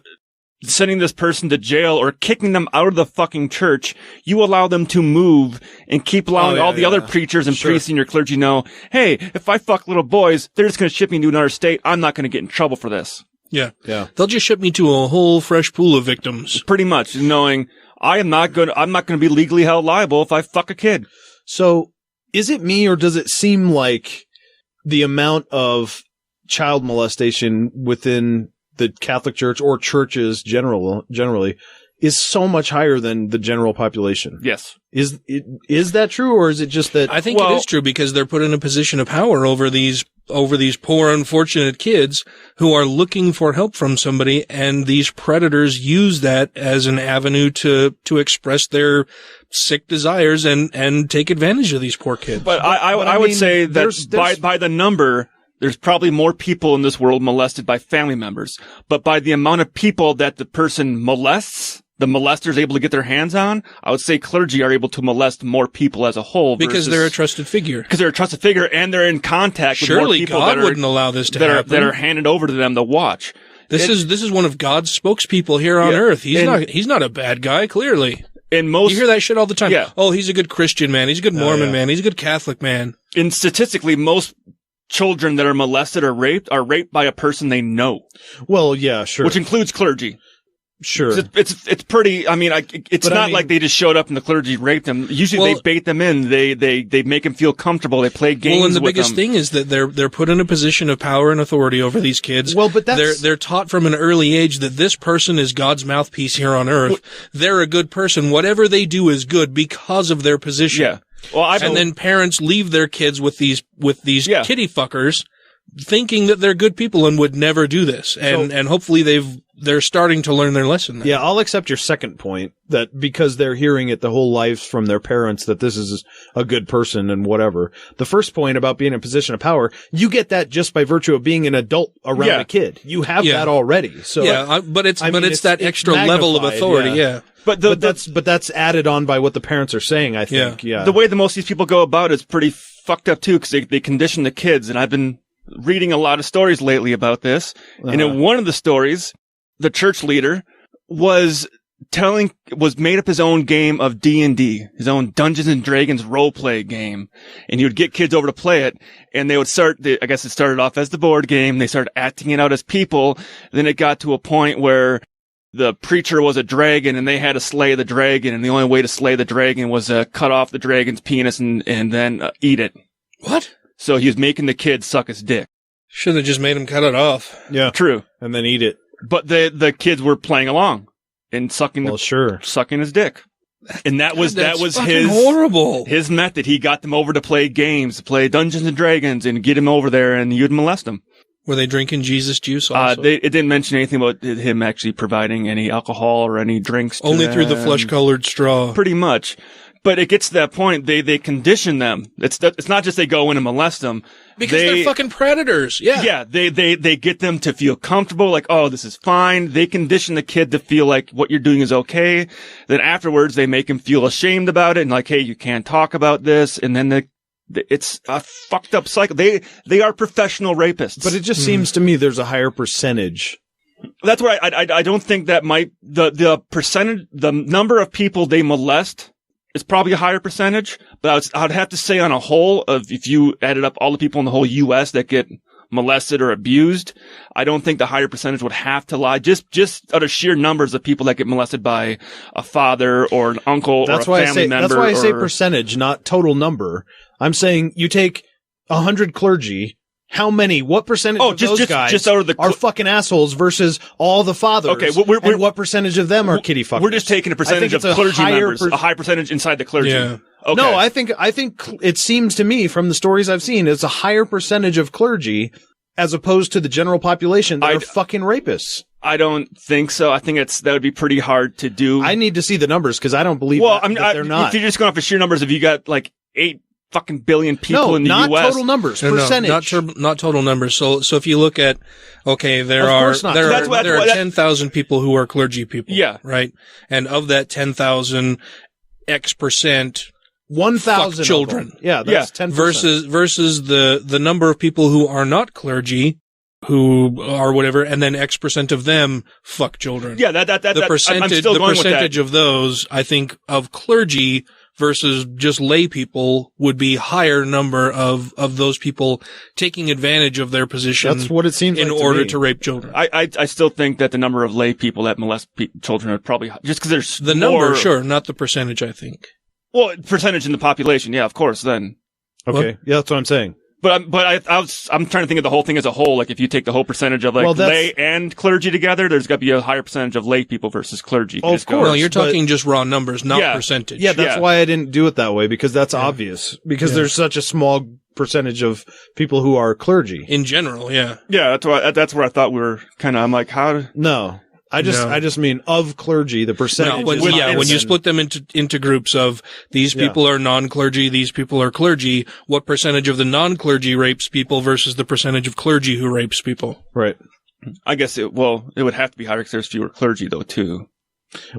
Speaker 2: sending this person to jail or kicking them out of the fucking church, you allow them to move and keep allowing all the other preachers and priests in your clergy know, hey, if I fuck little boys, they're just going to ship me to another state. I'm not going to get in trouble for this.
Speaker 3: Yeah. They'll just ship me to a whole fresh pool of victims.
Speaker 2: Pretty much, knowing I'm not going to be legally held liable if I fuck a kid.
Speaker 9: So, is it me or does it seem like the amount of child molestation within the Catholic Church or churches generally is so much higher than the general population?
Speaker 2: Yes.
Speaker 9: Is that true, or is it just that?
Speaker 3: I think it is true because they're put in a position of power over these poor, unfortunate kids who are looking for help from somebody, and these predators use that as an avenue to express their sick desires and take advantage of these poor kids.
Speaker 2: But I would say that by the number, there's probably more people in this world molested by family members. But by the amount of people that the person molests, the molester is able to get their hands on, I would say clergy are able to molest more people as a whole.
Speaker 3: Because they're a trusted figure.
Speaker 2: Because they're a trusted figure and they're in contact with more people
Speaker 3: God wouldn't allow this to happen.
Speaker 2: That are handed over to them to watch.
Speaker 3: This is one of God's spokespeople here on earth. He's not a bad guy, clearly.
Speaker 2: You
Speaker 3: hear that shit all the time.
Speaker 2: Yeah.
Speaker 3: Oh, he's a good Christian man. He's a good Mormon man. He's a good Catholic man.
Speaker 2: And statistically, most children that are molested or raped by a person they know.
Speaker 9: Well, yeah, sure.
Speaker 2: Which includes clergy.
Speaker 9: Sure.
Speaker 2: It's pretty, I mean, it's not like they just showed up and the clergy raped them. Usually they bait them in. They make them feel comfortable. They play games with them.
Speaker 3: Well, and the biggest thing is that they're put in a position of power and authority over these kids.
Speaker 9: Well, but
Speaker 3: they're taught from an early age that this person is God's mouthpiece here on earth. They're a good person. Whatever they do is good because of their position.
Speaker 2: Yeah. Well,
Speaker 3: and then parents leave their kids with these kitty fuckers, thinking that they're good people and would never do this. And hopefully they're starting to learn their lesson now.
Speaker 9: Yeah, I'll accept your second point that because they're hearing it the whole lives from their parents that this is a good person and whatever. The first point about being in a position of power, you get that just by virtue of being an adult around a kid. You have that already. So
Speaker 3: but it's that extra level of authority. Yeah.
Speaker 9: But that's added on by what the parents are saying, I think. Yeah.
Speaker 2: The way that most of these people go about it is pretty fucked up too, because they condition the kids. And I've been reading a lot of stories lately about this. And in one of the stories, the church leader was made up his own game of D&D, his own Dungeons and Dragons role-play game. And he would get kids over to play it, and they would I guess it started off as the board game. They started acting it out as people. Then it got to a point where the preacher was a dragon and they had to slay the dragon, and the only way to slay the dragon was to cut off the dragon's penis and then eat it.
Speaker 3: What?
Speaker 2: So he was making the kid suck his dick.
Speaker 3: Should have just made him cut it off.
Speaker 9: Yeah.
Speaker 2: True.
Speaker 9: And then eat it.
Speaker 2: But the kids were playing along and sucking his dick. And that was his
Speaker 3: horrible.
Speaker 2: His method. He got them over to play games, to play Dungeons and Dragons, and get him over there, and you'd molest them.
Speaker 3: Were they drinking Jesus juice also?
Speaker 2: It didn't mention anything about him actually providing any alcohol or any drinks to
Speaker 3: Only through the flesh-colored straw.
Speaker 2: Pretty much. But it gets to that point, they condition them. It's not just they go in and molest them.
Speaker 3: Because they're fucking predators. Yeah.
Speaker 2: Yeah, they get them to feel comfortable, like, oh, this is fine. They condition the kid to feel like what you're doing is okay. Then afterwards, they make him feel ashamed about it and like, hey, you can't talk about this. And then it's a fucked up cycle. They are professional rapists.
Speaker 9: But it just seems to me there's a higher percentage
Speaker 2: That's where I don't think that the percentage, the number of people they molest is probably a higher percentage, but I'd have to say on a whole if you added up all the people in the whole U.S. that get molested or abused, I don't think the higher percentage would have to lie just out of sheer numbers of people that get molested by a father or an uncle or a family member.
Speaker 9: That's why I say percentage, not total number. I'm saying you take 100 clergy. What percentage of those guys are fucking assholes versus all the fathers?
Speaker 2: Okay,
Speaker 9: and what percentage of them are kitty fuckers?
Speaker 2: We're just taking a percentage of clergy members, a high percentage inside the clergy.
Speaker 9: Yeah.
Speaker 2: Okay.
Speaker 9: No, I think it seems to me from the stories I've seen, it's a higher percentage of clersy as opposed to the general population that are fucking rapists.
Speaker 2: I don't think so. I think that would be pretty hard to do.
Speaker 9: I need to see the numbers because I don't believe that they're not.
Speaker 2: If you're just going off of sheer numbers, if you got like 8 fucking billion people in the
Speaker 9: not
Speaker 2: U.S.
Speaker 9: total numbers, percentage.
Speaker 3: Not total numbers. So if you look at, there are 10,000 people who are clergy people.
Speaker 2: Yeah.
Speaker 3: Right? And of that 10,000, X%,
Speaker 9: 1,000
Speaker 3: children.
Speaker 9: Yeah, that's 10%.
Speaker 3: Versus the number of people who are not clergy, who are whatever, and then X% of them fuck children.
Speaker 2: Yeah, the
Speaker 3: percentage of those, I think, of clergy versus just lay people would be higher number of those people taking advantage of their position.
Speaker 9: That's what it seems
Speaker 3: in
Speaker 9: like
Speaker 3: order to rape children.
Speaker 2: I still think that the number of lay people that molest children are probably just because there's
Speaker 3: the number, sure, not the percentage. I think.
Speaker 2: Well, percentage in the population, yeah, of course. Then,
Speaker 9: okay, yeah, that's what I'm saying.
Speaker 2: But I'm trying to think of the whole thing as a whole. Like if you take the whole percentage of lay and clergy together, there's got to be a higher percentage of lay people versus clergy.
Speaker 9: Oh, of course.
Speaker 3: No, you're talking just raw numbers, not percentage.
Speaker 9: Yeah, that's why I didn't do it that way because that's obvious. Because there's such a small percentage of people who are clergy
Speaker 3: in general. Yeah.
Speaker 2: Yeah, that's where I thought we were kind of. I'm like, how?
Speaker 9: No. I just mean of clergy, the percentage.
Speaker 3: When you split them into groups of these people are non-clergy, these people are clergy, what percentage of the non-clergy rapes people versus the percentage of clergy who rapes people?
Speaker 9: Right.
Speaker 2: I guess it would have to be higher because there's fewer clergy though too.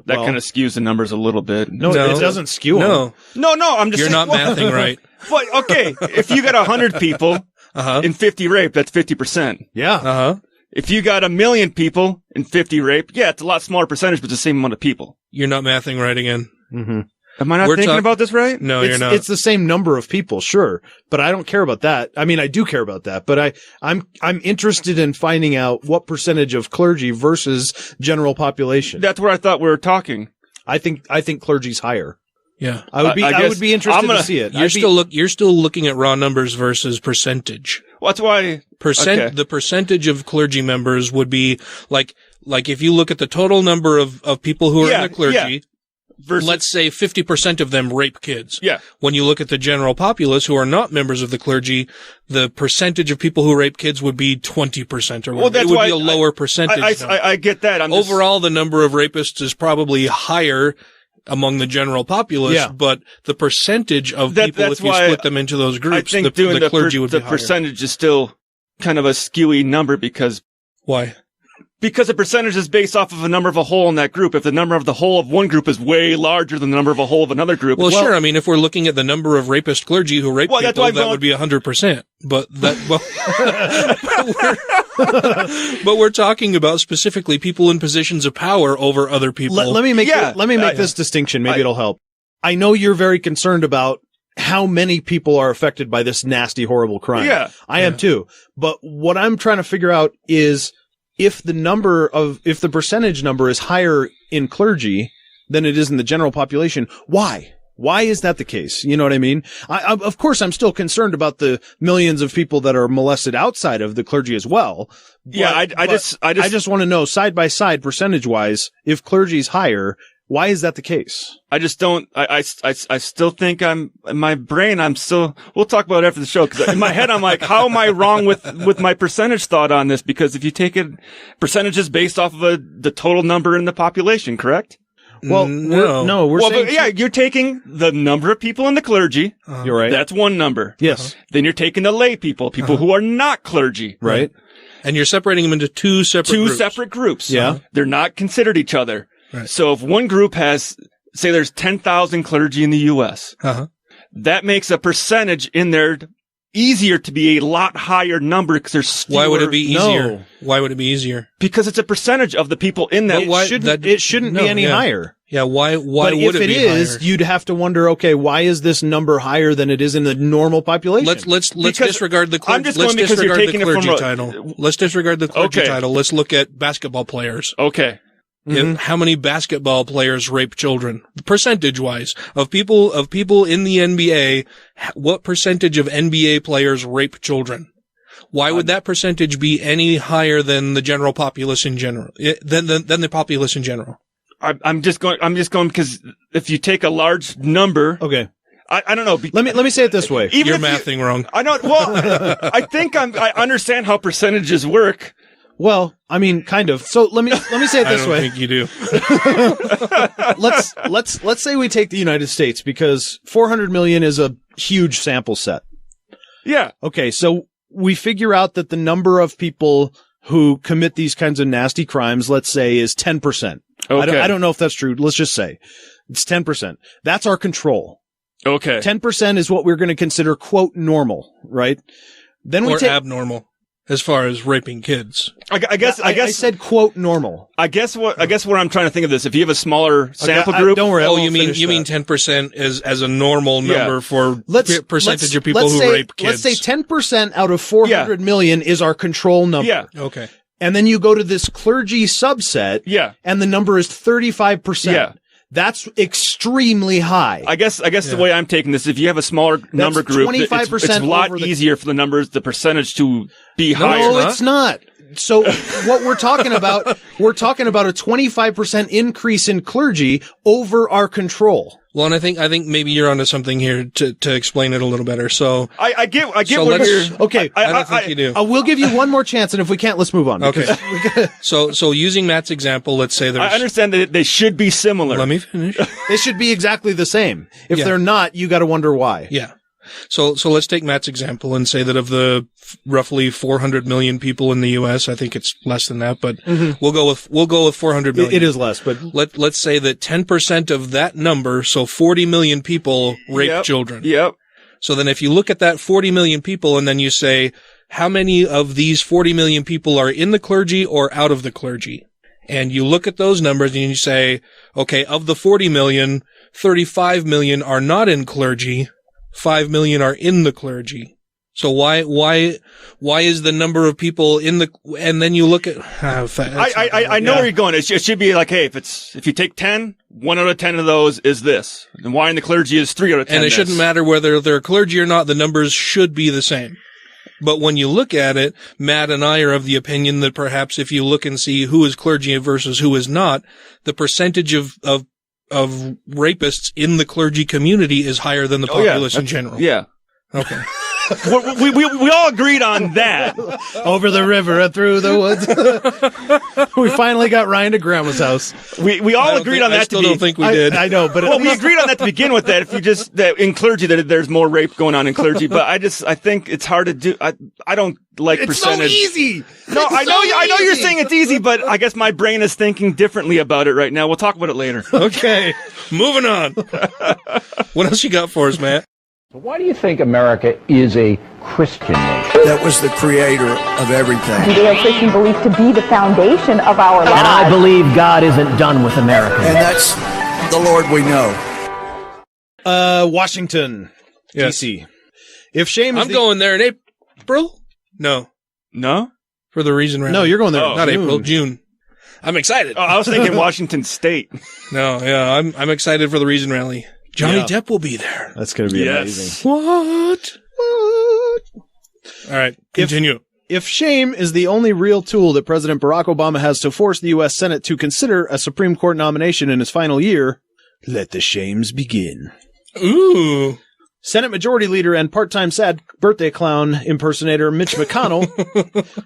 Speaker 2: That kind of skews the numbers a little bit.
Speaker 9: No, it doesn't skew them.
Speaker 2: No, I'm just
Speaker 3: You're
Speaker 2: saying,
Speaker 3: not mathing right.
Speaker 2: But okay, if you got 100 people in 50 rape, that's 50%.
Speaker 9: Yeah.
Speaker 2: If you got 1 million people in 50 rape, it's a lot smaller percentage, but it's the same amount of people.
Speaker 3: You're not mathing right again.
Speaker 9: Mm-hmm.
Speaker 2: Am I not thinking about this right?
Speaker 3: No, you're not.
Speaker 9: It's the same number of people, sure, but I don't care about that. I mean, I do care about that, but I'm interested in finding out what percentage of clergy versus general population.
Speaker 2: That's where I thought we were talking.
Speaker 9: I think clergy's higher.
Speaker 3: Yeah,
Speaker 9: I would be interested to see it.
Speaker 3: You're still looking at raw numbers versus percentage.
Speaker 2: Well, that's why
Speaker 3: the percentage of clergy members would be like if you look at the total number of people who are in the clergy, versus, let's say 50% of them rape kids.
Speaker 2: Yeah.
Speaker 3: When you look at the general populace who are not members of the clergy, the percentage of people who rape kids would be 20% or whatever. It would be a lower percentage.
Speaker 2: I get that.
Speaker 3: Overall, the number of rapists is probably higher among the general populace, but the percentage of people, if you split them into those groups, the clergy would be higher.
Speaker 2: The percentage is still kind of a skewy number because...
Speaker 3: Why?
Speaker 2: Because the percentage is based off of a number of a whole in that group. If the number of the whole of one group is way larger than the number of a whole of another group...
Speaker 3: Well, sure. I mean, if we're looking at the number of rapist clergy who rape people, that would be 100%. But but we're talking about specifically people in positions of power over other people.
Speaker 9: Let me make this distinction. Maybe it'll help. I know you're very concerned about how many people are affected by this nasty, horrible crime.
Speaker 2: Yeah.
Speaker 9: I am too. But what I'm trying to figure out is if the percentage number is higher in clergy than it is in the general population, why? Why is that the case? You know what I mean? Of course, I'm still concerned about the millions of people that are molested outside of the clergy as well.
Speaker 2: Yeah, I just
Speaker 9: want to know side by side, percentage wise, if clergy is higher, why is that the case?
Speaker 2: I just don't, I still think in my brain, we'll talk about it after the show, because in my head, I'm like, how am I wrong with my percentage thought on this? Because if you take it, percentages based off of the total number in the population, correct?
Speaker 9: Well, we're saying...
Speaker 2: you're taking the number of people in the clergy.
Speaker 9: You're right.
Speaker 2: That's one number.
Speaker 9: Yes.
Speaker 2: Then you're taking the lay people who are not clergy.
Speaker 9: Right.
Speaker 3: And you're separating them into two separate groups.
Speaker 9: Yeah.
Speaker 2: They're not considered each other.
Speaker 3: Right.
Speaker 2: So if one group has, say there's 10,000 clergy in the U.S., that makes a percentage in their easier to be a lot higher number because there's fewer.
Speaker 3: Why would it be easier?
Speaker 9: No.
Speaker 3: Why would it be easier?
Speaker 2: Because it's a percentage of the people in that.
Speaker 9: It shouldn't be any higher.
Speaker 3: Yeah, why
Speaker 9: But
Speaker 3: would
Speaker 9: if
Speaker 3: it be
Speaker 9: is,
Speaker 3: higher?
Speaker 9: you'd have to wonder, okay, why is this number higher than it is in the normal population?
Speaker 3: Let's
Speaker 2: Because
Speaker 3: disregard the
Speaker 2: I'm just going because you're taking it from a-
Speaker 3: title. Let's disregard the clergy
Speaker 2: Okay.
Speaker 3: title. Let's look at basketball players.
Speaker 2: Okay.
Speaker 3: How many basketball players rape children? Percentage-wise, of people in the NBA, what percentage of NBA players rape children? Why would that percentage be any higher than the general populace in general? Than the populace in general?
Speaker 2: I'm just going because if you take a large number,
Speaker 9: okay.
Speaker 2: I don't know.
Speaker 9: Let me say it this way.
Speaker 3: You're mathing wrong.
Speaker 2: I know. Well, I think I understand how percentages work.
Speaker 9: Well, I mean, kind of. So let me say it this
Speaker 3: I don't
Speaker 9: way.
Speaker 3: think you do.
Speaker 9: Let's say we take the United States because 400 million is a huge sample set.
Speaker 2: Yeah.
Speaker 9: Okay, so we figure out that the number of people who commit these kinds of nasty crimes, let's say, is 10%.
Speaker 2: Okay.
Speaker 9: I don't know if that's true. Let's just say it's 10%. That's our control.
Speaker 2: Okay.
Speaker 9: 10% is what we're going to consider, quote, normal, right? Then we
Speaker 3: Or
Speaker 9: take
Speaker 3: abnormal, as far as raping kids.
Speaker 2: I guess
Speaker 9: I said, quote, normal.
Speaker 2: I guess what I'm trying to think of this. If you have a smaller sample group,
Speaker 9: don't worry.
Speaker 3: Oh, you mean 10% as a normal number for percentage of people who rape kids?
Speaker 9: Let's say 10% out of 400 million is our control number.
Speaker 2: Yeah.
Speaker 3: Okay.
Speaker 9: And then you go to this clergy subset.
Speaker 2: Yeah.
Speaker 9: And the number is 35%.
Speaker 2: Yeah.
Speaker 9: That's extremely high.
Speaker 2: I guess the way I'm taking this, if you have a smaller number group,
Speaker 9: 25%
Speaker 2: it's a lot easier for the percentage to be higher.
Speaker 9: No, it's not. So what we're talking about a 25% increase in clergy over our control.
Speaker 3: Well, and I think maybe you're onto something here to explain it a little better. So
Speaker 2: I get
Speaker 3: so
Speaker 2: what you're.
Speaker 9: Okay.
Speaker 3: I don't think you do.
Speaker 9: We'll give you one more chance, and if we can't, let's move on.
Speaker 3: Okay. So using Matt's example, let's say there's.
Speaker 2: I understand that they should be similar.
Speaker 3: Let me finish.
Speaker 9: They should be exactly the same. If they're not, you got to wonder why.
Speaker 3: Yeah. So let's take Matt's example and say that of the roughly 400 million people in the U.S., I think it's less than that, but we'll go with 400 million.
Speaker 9: It is less, but
Speaker 3: let's say that 10% of that number, so 40 million people rape children.
Speaker 2: Yep.
Speaker 3: So then if you look at that 40 million people and then you say, how many of these 40 million people are in the clergy or out of the clergy? And you look at those numbers and you say, okay, of the 40 million, 35 million are not in clergy. 5 million are in the clergy. So why is the number of people in the, and then you look at,
Speaker 2: I know where you're going. It should be like, hey, if you take 10, 1 out of 10 of those is this. And why in the clergy is 3 out of 10.
Speaker 3: And it shouldn't matter whether they're clergy or not, the numbers should be the same. But when you look at it, Matt and I are of the opinion that perhaps if you look and see who is clergy versus who is not, the percentage of rapists in the clergy community is higher than the populace in general.
Speaker 2: Yeah.
Speaker 3: Okay.
Speaker 2: we all agreed on that.
Speaker 9: Over the river and through the woods. We finally got Ryan to Grandma's house.
Speaker 2: We all agreed on that.
Speaker 3: I still don't think we did.
Speaker 9: I know, but
Speaker 2: we agreed on that to begin with. That if you just that in clergy that there's more rape going on in clergy, but I think it's hard to do. I don't like
Speaker 9: it's
Speaker 2: percentage.
Speaker 9: So easy.
Speaker 2: No, I know you're saying it's easy, but I guess my brain is thinking differently about it right now. We'll talk about it later.
Speaker 3: Okay, moving on. What else you got for us, Matt?
Speaker 5: Why do you think America is a Christian nation?
Speaker 7: That was the creator of everything.
Speaker 16: Judeo-Christian belief to be the foundation of our lives.
Speaker 17: And I believe God isn't done with America.
Speaker 7: And that's the Lord we know.
Speaker 9: Washington, D.C. If shame is
Speaker 3: I'm going there in April? No. For the reason
Speaker 9: No, you're going there.
Speaker 3: Not April, June. I'm excited.
Speaker 2: Oh, I was thinking Washington State.
Speaker 3: No, yeah, I'm excited for the Reason Rally. Johnny Depp will be there.
Speaker 9: That's going to be amazing.
Speaker 3: What? All right, continue.
Speaker 9: If shame is the only real tool that President Barack Obama has to force the U.S. Senate to consider a Supreme Court nomination in his final year, let the shames begin.
Speaker 3: Ooh.
Speaker 9: Senate Majority Leader and part-time sad birthday clown impersonator Mitch McConnell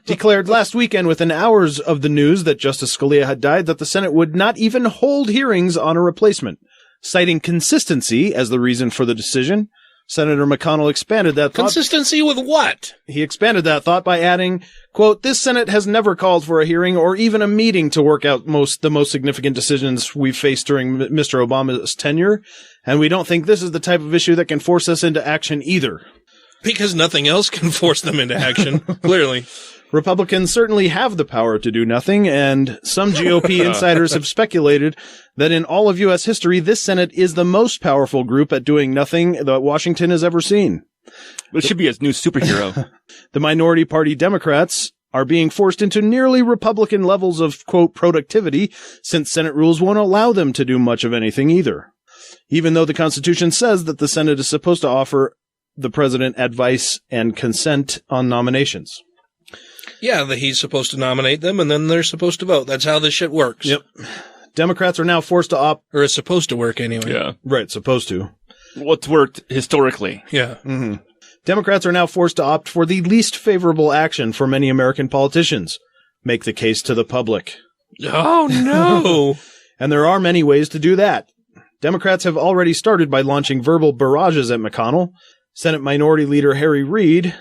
Speaker 9: declared last weekend within hours of the news that Justice Scalia had died that the Senate would not even hold hearings on a replacement. Citing consistency as the reason for the decision, Senator McConnell expanded that thought.
Speaker 3: Consistency with what?
Speaker 9: He expanded that thought by adding, quote, "This Senate has never called for a hearing or even a meeting to work out the most significant decisions we've faced during Mr. Obama's tenure, and we don't think this is the type of issue that can force us into action either."
Speaker 3: Because nothing else can force them into action, clearly.
Speaker 9: Republicans certainly have the power to do nothing, and some GOP insiders have speculated that in all of U.S. history, this Senate is the most powerful group at doing nothing that Washington has ever seen.
Speaker 2: It should be his new superhero.
Speaker 9: The minority party Democrats are being forced into nearly Republican levels of, quote, productivity, since Senate rules won't allow them to do much of anything either. Even though the Constitution says that the Senate is supposed to offer the president advice and consent on nominations.
Speaker 3: Yeah, that he's supposed to nominate them, and then they're supposed to vote. That's how this shit works.
Speaker 9: Yep. Democrats are now forced to opt...
Speaker 3: Or it's supposed to work anyway.
Speaker 2: Yeah.
Speaker 9: Right, supposed to.
Speaker 2: What's worked historically.
Speaker 3: Yeah.
Speaker 9: Mm-hmm. Democrats are now forced to opt for the least favorable action for many American politicians. Make the case to the public.
Speaker 3: Oh, no.
Speaker 9: And there are many ways to do that. Democrats have already started by launching verbal barrages at McConnell. Senate Minority Leader Harry Reid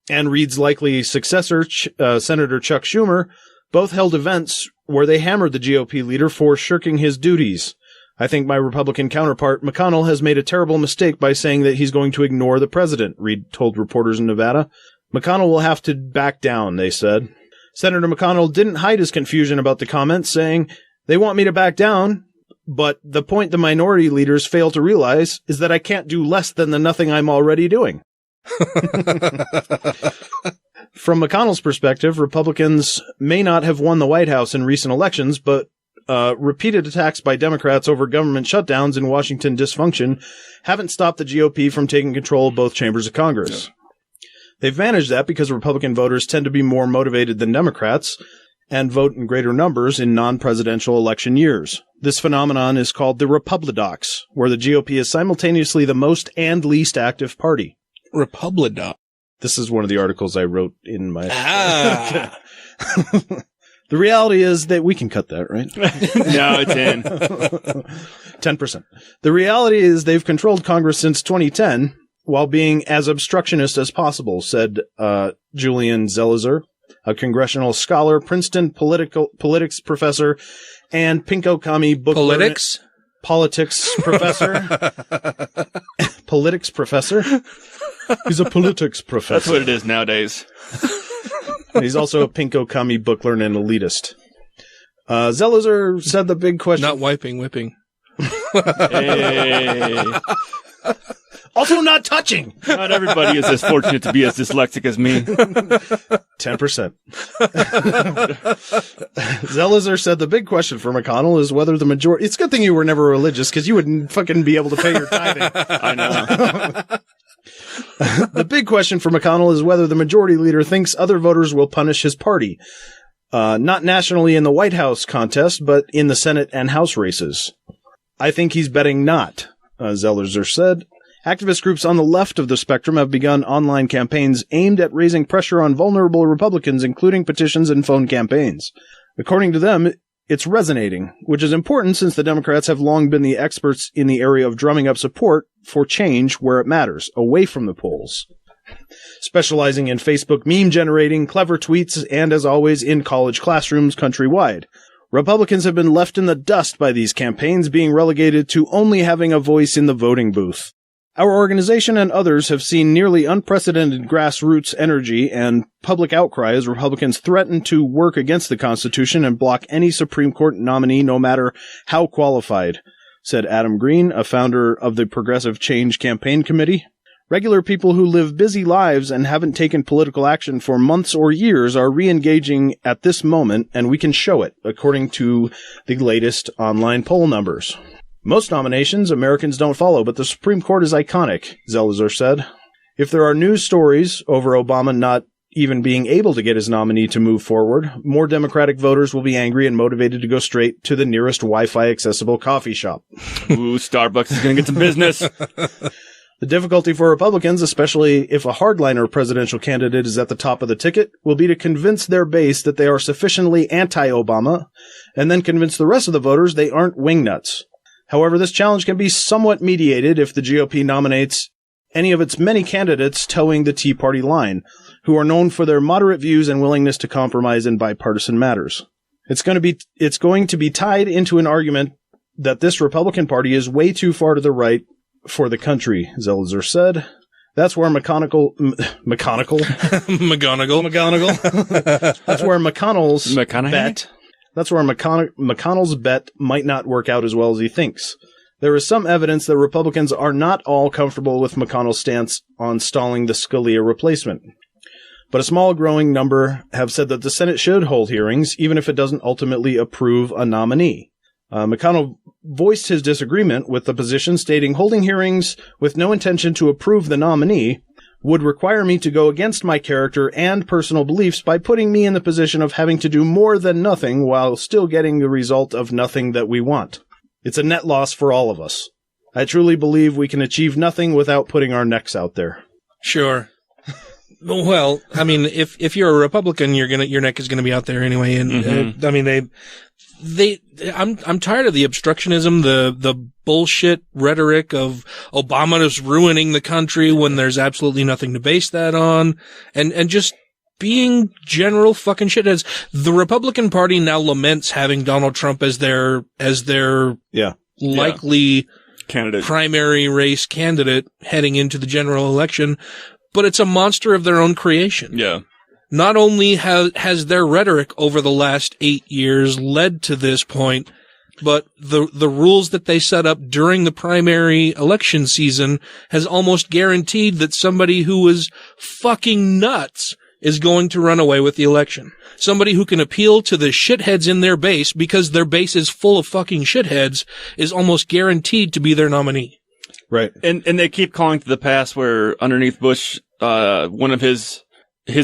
Speaker 9: and Reid's likely successor, Senator Chuck Schumer, both held events where they hammered the GOP leader for shirking his duties. I think my Republican counterpart, McConnell, has made a terrible mistake by saying that he's going to ignore the president, Reid told reporters in Nevada. McConnell will have to back down, they said. Senator McConnell didn't hide his confusion about the comments, saying, they want me to back down, but the point the minority leaders fail to realize is that I can't do less than the nothing I'm already doing. From McConnell's perspective, Republicans may not have won the White House in recent elections, but repeated attacks by Democrats over government shutdowns and Washington dysfunction haven't stopped the GOP from taking control of both chambers of Congress. Yeah. They've managed that because Republican voters tend to be more motivated than Democrats and vote in greater numbers in non-presidential election years. This phenomenon is called the Republidox, where the GOP is simultaneously the most and least active party.
Speaker 3: Republidox.
Speaker 9: This is one of the articles I wrote in my... The reality is that we can cut that, right?
Speaker 2: No, it's in.
Speaker 9: 10%. The reality is they've controlled Congress since 2010 while being as obstructionist as possible, said Julian Zelizer, a congressional scholar, Princeton politics professor, and Pinko Kami book
Speaker 3: Politics
Speaker 9: professor. Politics professor? He's a politics professor.
Speaker 2: That's what it is nowadays.
Speaker 9: He's also a Pinko Kami book learner and elitist. Zelizer said the big question...
Speaker 3: Not wiping, whipping.
Speaker 2: Hey.
Speaker 9: Also not touching.
Speaker 2: Not everybody is as fortunate to be as dyslexic as me.
Speaker 9: 10%. Zelizer said the big question for McConnell is whether the majority... It's a good thing you were never religious, because you wouldn't fucking be able to pay your tithing.
Speaker 2: I know.
Speaker 9: The big question for McConnell is whether the majority leader thinks other voters will punish his party. Not nationally in the White House contest, but in the Senate and House races. I think he's betting not, Zelizer said. Activist groups on the left of the spectrum have begun online campaigns aimed at raising pressure on vulnerable Republicans, including petitions and phone campaigns. According to them, it's resonating, which is important since the Democrats have long been the experts in the area of drumming up support for change where it matters, away from the polls. Specializing in Facebook meme generating, clever tweets, and as always in college classrooms countrywide. Republicans have been left in the dust by these campaigns, being relegated to only having a voice in the voting booth. Our organization and others have seen nearly unprecedented grassroots energy and public outcry as Republicans threaten to work against the Constitution and block any Supreme Court nominee, no matter how qualified, said Adam Green, a founder of the Progressive Change Campaign Committee. Regular people who live busy lives and haven't taken political action for months or years are re-engaging at this moment, and we can show it, according to the latest online poll numbers. Most nominations Americans don't follow, but the Supreme Court is iconic, Zelizer said. If there are news stories over Obama not even being able to get his nominee to move forward, more Democratic voters will be angry and motivated to go straight to the nearest Wi-Fi accessible coffee shop.
Speaker 2: Ooh, Starbucks is going to get some business.
Speaker 9: The difficulty for Republicans, especially if a hardliner presidential candidate is at the top of the ticket, will be to convince their base that they are sufficiently anti-Obama, and then convince the rest of the voters they aren't wingnuts. However, this challenge can be somewhat mediated if the GOP nominates any of its many candidates towing the Tea Party line, who are known for their moderate views and willingness to compromise in bipartisan matters. It's going to be tied into an argument that this Republican Party is way too far to the right for the country, Zelizer said. That's where McConnell's bet might not work out as well as he thinks. There is some evidence that Republicans are not all comfortable with McConnell's stance on stalling the Scalia replacement. But a small growing number have said that the Senate should hold hearings, even if it doesn't ultimately approve a nominee. McConnell voiced his disagreement with the position, stating, holding hearings with no intention to approve the nominee would require me to go against my character and personal beliefs by putting me in the position of having to do more than nothing while still getting the result of nothing that we want. It's a net loss for all of us. I truly believe we can achieve nothing without putting our necks out there.
Speaker 3: Sure. Well, I mean, if you're a Republican, your neck is gonna be out there anyway. And I mean, I'm tired of the obstructionism, the bullshit rhetoric of Obama is ruining the country when there's absolutely nothing to base that on, and just being general fucking shitheads. The Republican Party now laments having Donald Trump as their likely
Speaker 2: candidate,
Speaker 3: primary race candidate heading into the general election, but it's a monster of their own creation.
Speaker 2: Yeah.
Speaker 3: Not only has their rhetoric over the last 8 years led to this point, but the rules that they set up during the primary election season has almost guaranteed that somebody who is fucking nuts is going to run away with the election. Somebody who can appeal to the shitheads in their base because their base is full of fucking shitheads is almost guaranteed to be their nominee.
Speaker 9: Right.
Speaker 2: And they keep calling to the past where underneath Bush, one of his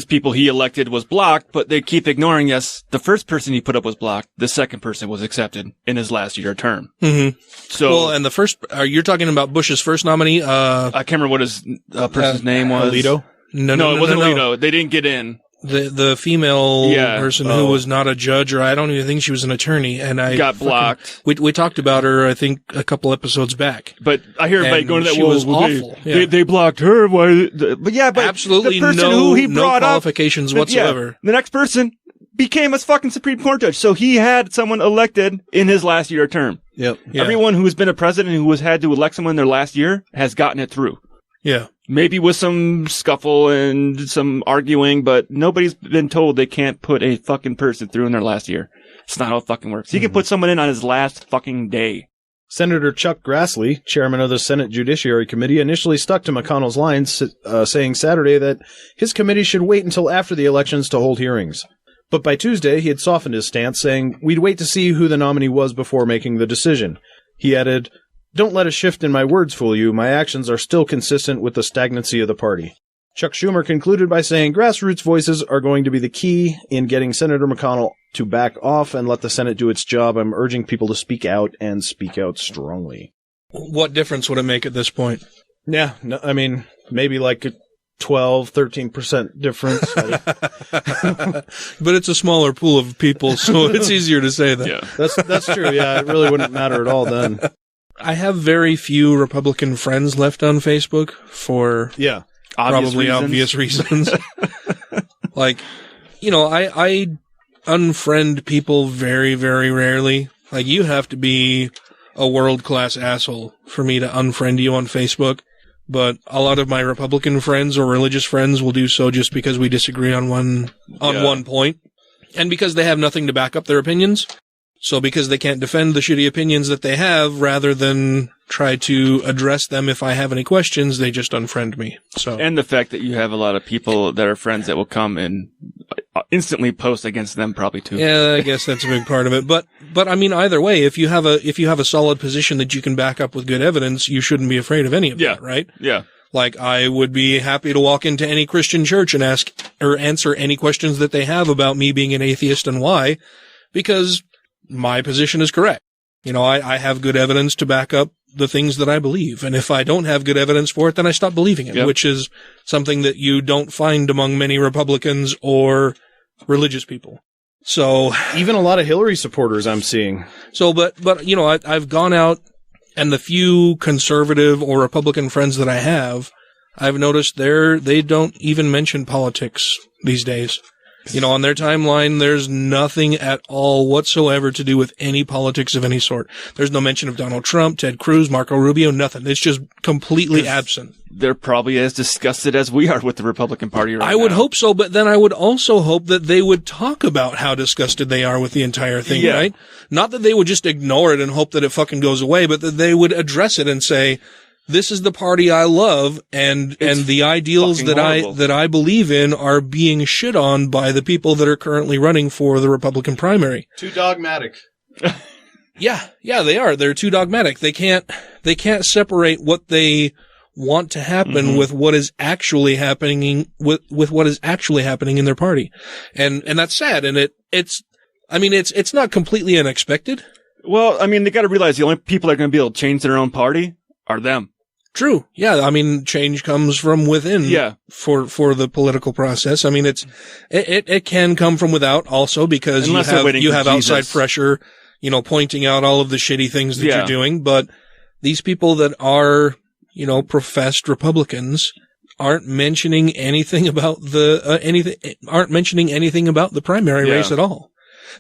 Speaker 2: people he elected was blocked, but they keep ignoring, yes, the first person he put up was blocked. The second person was accepted in his last year term.
Speaker 3: Mm-hmm.
Speaker 2: So,
Speaker 3: well, and the first, you're talking about Bush's first nominee?
Speaker 2: I can't remember what his person's name was.
Speaker 9: Alito?
Speaker 2: No, it wasn't Alito. They didn't get in.
Speaker 3: The female person who was not a judge, or I don't even think she was an attorney, and I
Speaker 2: got blocked.
Speaker 3: We talked about her, I think, a couple episodes back.
Speaker 2: But I hear everybody going to that.
Speaker 3: She was awful.
Speaker 2: They blocked her. Why? But
Speaker 3: absolutely
Speaker 2: the person
Speaker 3: no,
Speaker 2: who he brought
Speaker 3: no qualifications
Speaker 2: up,
Speaker 3: whatsoever.
Speaker 2: The next person became a fucking Supreme Court judge, so he had someone elected in his last year term.
Speaker 9: Yep.
Speaker 3: Yeah.
Speaker 2: Everyone who's been a president who has had to elect someone in their last year has gotten it through.
Speaker 3: Yeah.
Speaker 2: Maybe with some scuffle and some arguing, but nobody's been told they can't put a fucking person through in their last year. It's not how it fucking works. He can put someone in on his last fucking day.
Speaker 9: Senator Chuck Grassley, chairman of the Senate Judiciary Committee, initially stuck to McConnell's lines, saying Saturday that his committee should wait until after the elections to hold hearings. But by Tuesday, he had softened his stance, saying, we'd wait to see who the nominee was before making the decision. He added, don't let a shift in my words fool you. My actions are still consistent with the stagnancy of the party. Chuck Schumer concluded by saying grassroots voices are going to be the key in getting Senator McConnell to back off and let the Senate do its job. I'm urging people to speak out and speak out strongly.
Speaker 3: What difference would it make at this point?
Speaker 9: Yeah, no, I mean, maybe like a 12, 13% difference.
Speaker 3: But it's a smaller pool of people, so it's easier to say that.
Speaker 9: Yeah. That's true. Yeah, it really wouldn't matter at all then.
Speaker 3: I have very few Republican friends left on Facebook for probably obvious reasons. Like, you know, I unfriend people very, very rarely. Like, you have to be a world-class asshole for me to unfriend you on Facebook. But a lot of my Republican friends or religious friends will do so just because we disagree on one point. And because they have nothing to back up their opinions. So because they can't defend the shitty opinions that they have, rather than try to address them if I have any questions, they just unfriend me. So,
Speaker 2: and the fact that you have a lot of people that are friends that will come and instantly post against them probably too.
Speaker 3: Yeah, I guess that's a big part of it. But I mean, either way, if you have a solid position that you can back up with good evidence, you shouldn't be afraid of any of that, right?
Speaker 2: Yeah.
Speaker 3: Like, I would be happy to walk into any Christian church and ask or answer any questions that they have about me being an atheist and why, because my position is correct. You know, I have good evidence to back up the things that I believe. And if I don't have good evidence for it, then I stop believing it, which is something that you don't find among many Republicans or religious people. So
Speaker 9: even a lot of Hillary supporters I'm seeing.
Speaker 3: So, but you know, I've gone out, and the few conservative or Republican friends that I have, I've noticed they don't even mention politics these days. You know, on their timeline, there's nothing at all whatsoever to do with any politics of any sort. There's no mention of Donald Trump, Ted Cruz, Marco Rubio, nothing. It's just completely absent.
Speaker 2: They're probably as disgusted as we are with the Republican Party right now.
Speaker 3: I would hope so, but then I would also hope that they would talk about how disgusted they are with the entire thing, right? Not that they would just ignore it and hope that it fucking goes away, but that they would address it and say, this is the party I love, and the ideals that I believe in are being shit on by the people that are currently running for the Republican primary.
Speaker 9: Too dogmatic.
Speaker 3: Yeah, they are. They're too dogmatic. They can't separate what they want to happen with what is actually happening with what is actually happening in their party. And that's sad. And it's not completely unexpected.
Speaker 2: Well, I mean, they got to realize the only people that are going to be able to change their own party are them.
Speaker 3: True. Yeah. I mean, change comes from within. Yeah. For the political process. I mean, it can come from without also because you have outside pressure, you know, pointing out all of the shitty things that you're doing. But these people that are, you know, professed Republicans aren't mentioning anything about anything about the primary race at all.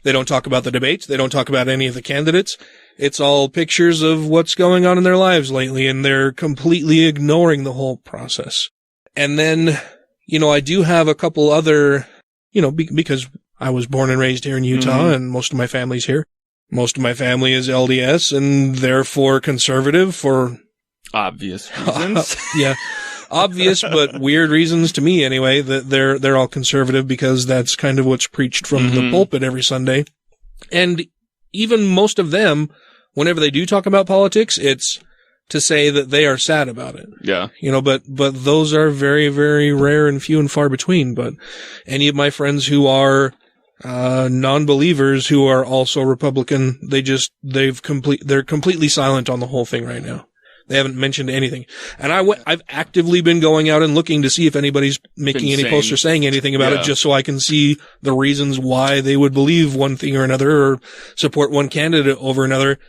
Speaker 3: They don't talk about the debates. They don't talk about any of the candidates. It's all pictures of what's going on in their lives lately, and they're completely ignoring the whole process. And then, you know, I do have a couple other, you know, because I was born and raised here in Utah, and most of my family's here. Most of my family is LDS, and therefore conservative for
Speaker 2: obvious reasons.
Speaker 3: Obvious but weird reasons to me anyway, that they're all conservative because that's kind of what's preached from the pulpit every Sunday. And even most of them, whenever they do talk about politics, it's to say that they are sad about it. Yeah. You know, but those are very, very rare and few and far between. But any of my friends who are non-believers who are also Republican, they're completely silent on the whole thing right now. They haven't mentioned anything. And I've actively been going out and looking to see if anybody's making any posts or saying anything about it, just so I can see the reasons why they would believe one thing or another or support one candidate over another.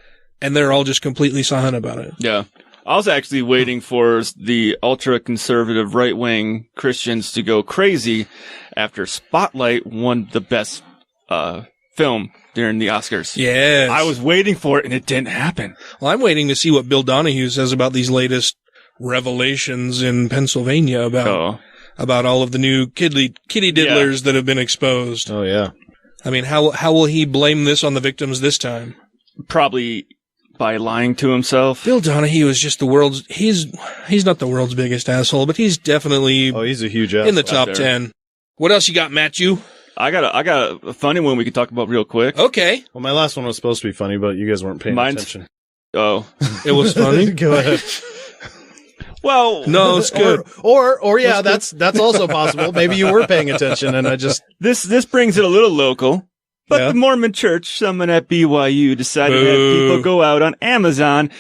Speaker 3: And they're all just completely silent about it.
Speaker 2: Yeah. I was actually waiting for the ultra-conservative right-wing Christians to go crazy after Spotlight won the best film during the Oscars.
Speaker 3: Yes.
Speaker 2: I was waiting for it, and it didn't happen.
Speaker 3: Well, I'm waiting to see what Bill Donahue says about these latest revelations in Pennsylvania about all of the new kitty diddlers that have been exposed.
Speaker 9: Oh, yeah.
Speaker 3: I mean, how will he blame this on the victims this time?
Speaker 2: Probably by lying to himself.
Speaker 3: Bill Donahue is just he's not the world's biggest asshole, but he's definitely
Speaker 9: he's a huge asshole
Speaker 3: in the top 10. What else you got, Matthew?
Speaker 2: I got a funny one we could talk about real quick.
Speaker 3: Okay.
Speaker 9: Well, my last one was supposed to be funny, but you guys weren't paying attention.
Speaker 2: Oh.
Speaker 3: It was funny?
Speaker 9: Go ahead.
Speaker 2: Well,
Speaker 3: no, it's good.
Speaker 9: Or yeah, that's also possible. Maybe you were paying attention and I just
Speaker 2: This brings it a little local. But the Mormon Church, someone at BYU decided to have people go out on Amazon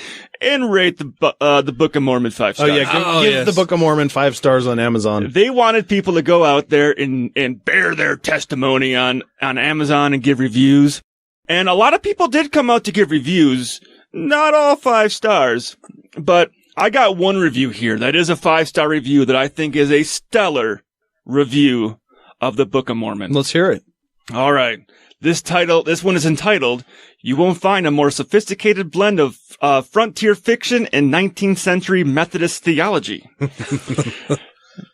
Speaker 2: and rate the Book of Mormon 5 stars.
Speaker 9: Oh yeah, give the Book of Mormon 5 stars on Amazon.
Speaker 2: They wanted people to go out there and bear their testimony on Amazon and give reviews. And a lot of people did come out to give reviews. Not all 5 stars, but I got one review here that is a 5-star review that I think is a stellar review of the Book of Mormon.
Speaker 9: Let's hear it.
Speaker 2: All right. This one is entitled, "You Won't Find a More Sophisticated Blend of Frontier Fiction and 19th Century Methodist Theology."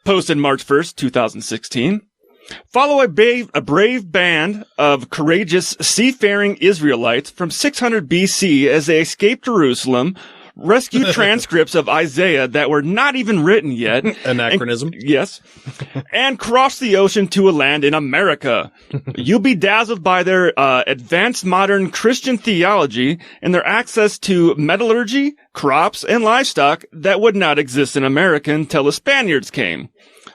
Speaker 2: Posted March 1st, 2016. Follow a brave band of courageous seafaring Israelites from 600 BC as they escape Jerusalem, rescue transcripts of Isaiah that were not even written yet.
Speaker 9: Anachronism.
Speaker 2: Yes. And cross the ocean to a land in America. You'll be dazzled by their advanced modern Christian theology and their access to metallurgy, crops, and livestock that would not exist in America until the Spaniards came.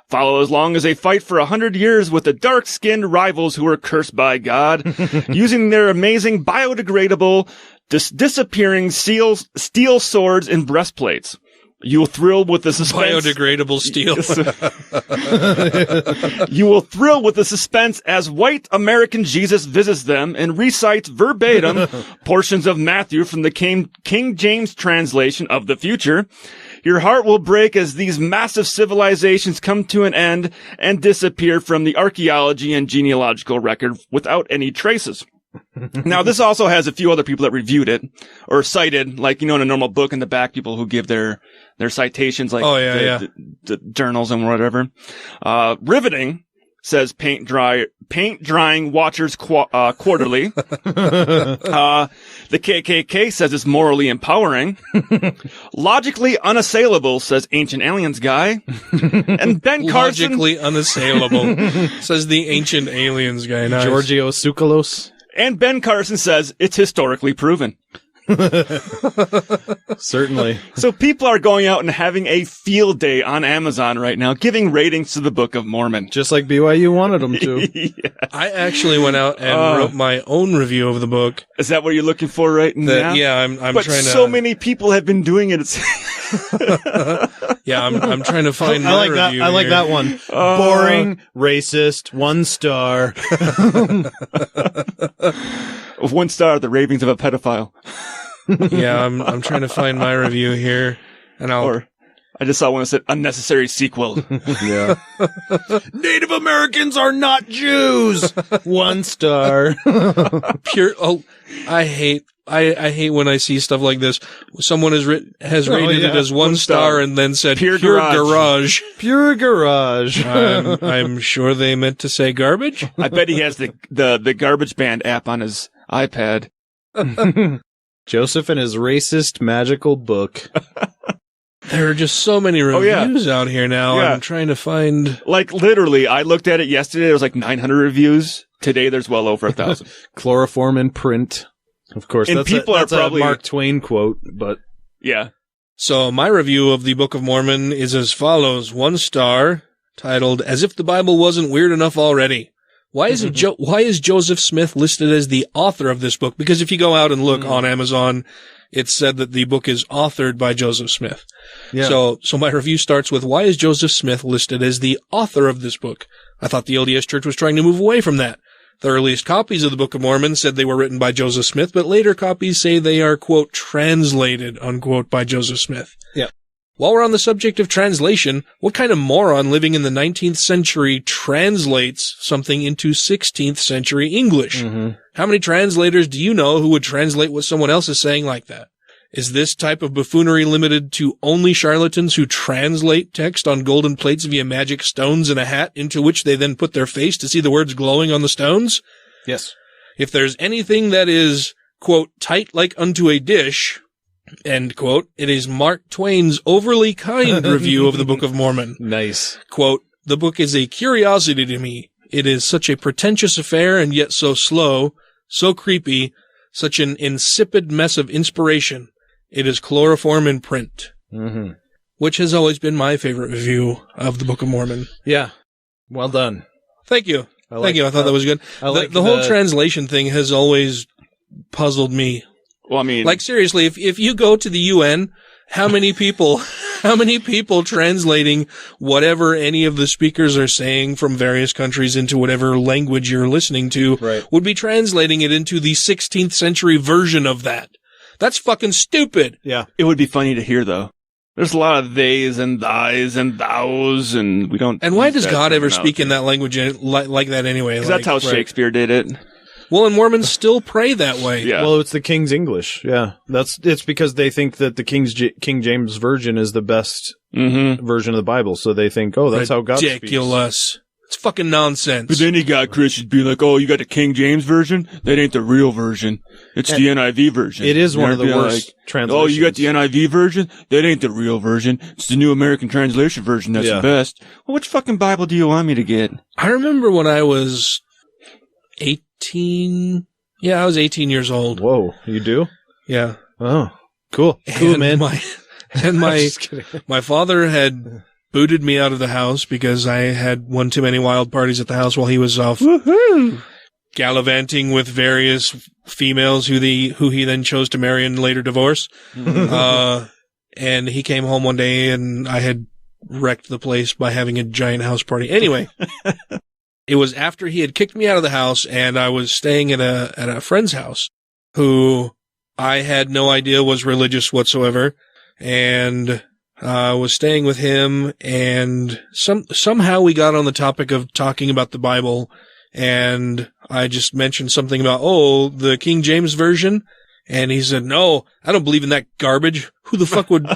Speaker 2: Follow as long as they fight for 100 years with the dark-skinned rivals who are cursed by God, using their amazing biodegradable disappearing steel swords and breastplates. You will thrill with the suspense.
Speaker 3: Biodegradable steel.
Speaker 2: You will thrill with the suspense as white American Jesus visits them and recites verbatim portions of Matthew from the King James translation of the future. Your heart will break as these massive civilizations come to an end and disappear from the archaeology and genealogical record without any traces. Now, this also has a few other people that reviewed it or cited, like, in a normal book in the back, people who give their citations, like the journals and whatever. Riveting says paint drying watchers quarterly. The KKK says it's morally empowering. Logically unassailable says Ancient Aliens guy. And Ben Carson.
Speaker 3: Logically unassailable says the Ancient Aliens guy. Nice.
Speaker 9: Giorgio Tsoukalos.
Speaker 2: And Ben Carson says it's historically proven.
Speaker 9: Certainly.
Speaker 2: So people are going out and having a field day on Amazon right now, giving ratings to the Book of Mormon.
Speaker 9: Just like BYU wanted them to.
Speaker 2: Yeah.
Speaker 3: I actually went out and wrote my own review of the book.
Speaker 2: Is that what you're looking for right now?
Speaker 3: Yeah, I'm
Speaker 2: but
Speaker 3: trying to...
Speaker 2: so many people have been doing it.
Speaker 3: Yeah, I'm trying to find my review.
Speaker 9: I like that one. Boring, racist, 1 star.
Speaker 2: 1 star, the ravings of a pedophile.
Speaker 3: Yeah, I'm trying to find my review here, and I
Speaker 2: just saw one that said unnecessary sequel.
Speaker 9: Yeah. Native Americans are not Jews. 1 star.
Speaker 3: Pure. Oh, I hate when I see stuff like this. Someone has rated it as 1 star and then said pure garage.
Speaker 9: Pure garage.
Speaker 3: I'm sure they meant to say garbage.
Speaker 2: I bet he has the Garbage Band app on his iPad.
Speaker 9: Joseph and his racist magical book.
Speaker 3: There are just so many reviews out here now.
Speaker 2: Yeah.
Speaker 3: I'm trying to find...
Speaker 2: Like, literally, I looked at it yesterday. There was like 900 reviews. Today, there's well over 1,000.
Speaker 9: Chloroform in print. Of course,
Speaker 2: and
Speaker 9: that's
Speaker 2: probably
Speaker 9: a Mark Twain quote, but...
Speaker 2: Yeah.
Speaker 3: So my review of the Book of Mormon is as follows. 1 star, titled, As If the Bible Wasn't Weird Enough Already. Why is Joseph Smith listed as the author of this book? Because if you go out and look on Amazon, it's said that the book is authored by Joseph Smith.
Speaker 9: Yeah.
Speaker 3: So my review starts with, why is Joseph Smith listed as the author of this book? I thought the LDS Church was trying to move away from that. The earliest copies of the Book of Mormon said they were written by Joseph Smith, but later copies say they are, quote, translated, unquote, by Joseph Smith.
Speaker 9: Yeah.
Speaker 3: While we're on the subject of translation, what kind of moron living in the 19th century translates something into 16th century English?
Speaker 9: Mm-hmm.
Speaker 3: How many translators do you know who would translate what someone else is saying like that? Is this type of buffoonery limited to only charlatans who translate text on golden plates via magic stones in a hat into which they then put their face to see the words glowing on the stones?
Speaker 9: Yes.
Speaker 3: If there's anything that is, quote, tight like unto a dish, end quote, it is Mark Twain's overly kind review of the Book of Mormon.
Speaker 9: Nice.
Speaker 3: Quote, the book is a curiosity to me. It is such a pretentious affair and yet so slow, so creepy, such an insipid mess of inspiration. It is chloroform in print, which has always been my favorite review of the Book of Mormon.
Speaker 9: Yeah. Well done.
Speaker 3: Thank you. Thank you. I thought that was good. The whole translation thing has always puzzled me.
Speaker 2: Well, I mean,
Speaker 3: like seriously, if you go to the UN, how many people translating whatever any of the speakers are saying from various countries into whatever language you're listening to would be translating it into the 16th century version of that? That's fucking stupid.
Speaker 9: Yeah.
Speaker 2: It would be funny to hear, though. There's a lot of theys and thys and thous, and we don't...
Speaker 3: And why does God ever speak in that language like that anyway?
Speaker 2: Because that's how Shakespeare did it.
Speaker 3: Well, and Mormons still pray that way.
Speaker 2: Yeah.
Speaker 9: Well, it's the King's English. Yeah. It's because they think that the King James Version is the best version of the Bible, so they think, oh, that's how God speaks.
Speaker 3: Ridiculous. It's fucking nonsense.
Speaker 2: But then you got Christians be like, oh, you got the King James Version? That ain't the real version. It's the NIV version.
Speaker 9: It is one of the worst translations.
Speaker 2: Oh, you got the NIV version? That ain't the real version. It's the New American Translation version that's the best. Well, which fucking Bible do you want me to get?
Speaker 3: I remember when I was 18. Yeah, I was 18 years old.
Speaker 9: Whoa, you do?
Speaker 3: Yeah.
Speaker 9: Oh, cool. Cool, man.
Speaker 3: My father had booted me out of the house because I had one too many wild parties at the house while he was off gallivanting with various females who he then chose to marry and later divorce. And he came home one day and I had wrecked the place by having a giant house party. Anyway, it was after he had kicked me out of the house and I was staying at a friend's house who I had no idea was religious whatsoever. And was staying with him, and somehow we got on the topic of talking about the Bible, and I just mentioned something about, the King James Version, and he said, "No, I don't believe in that garbage. Who the fuck would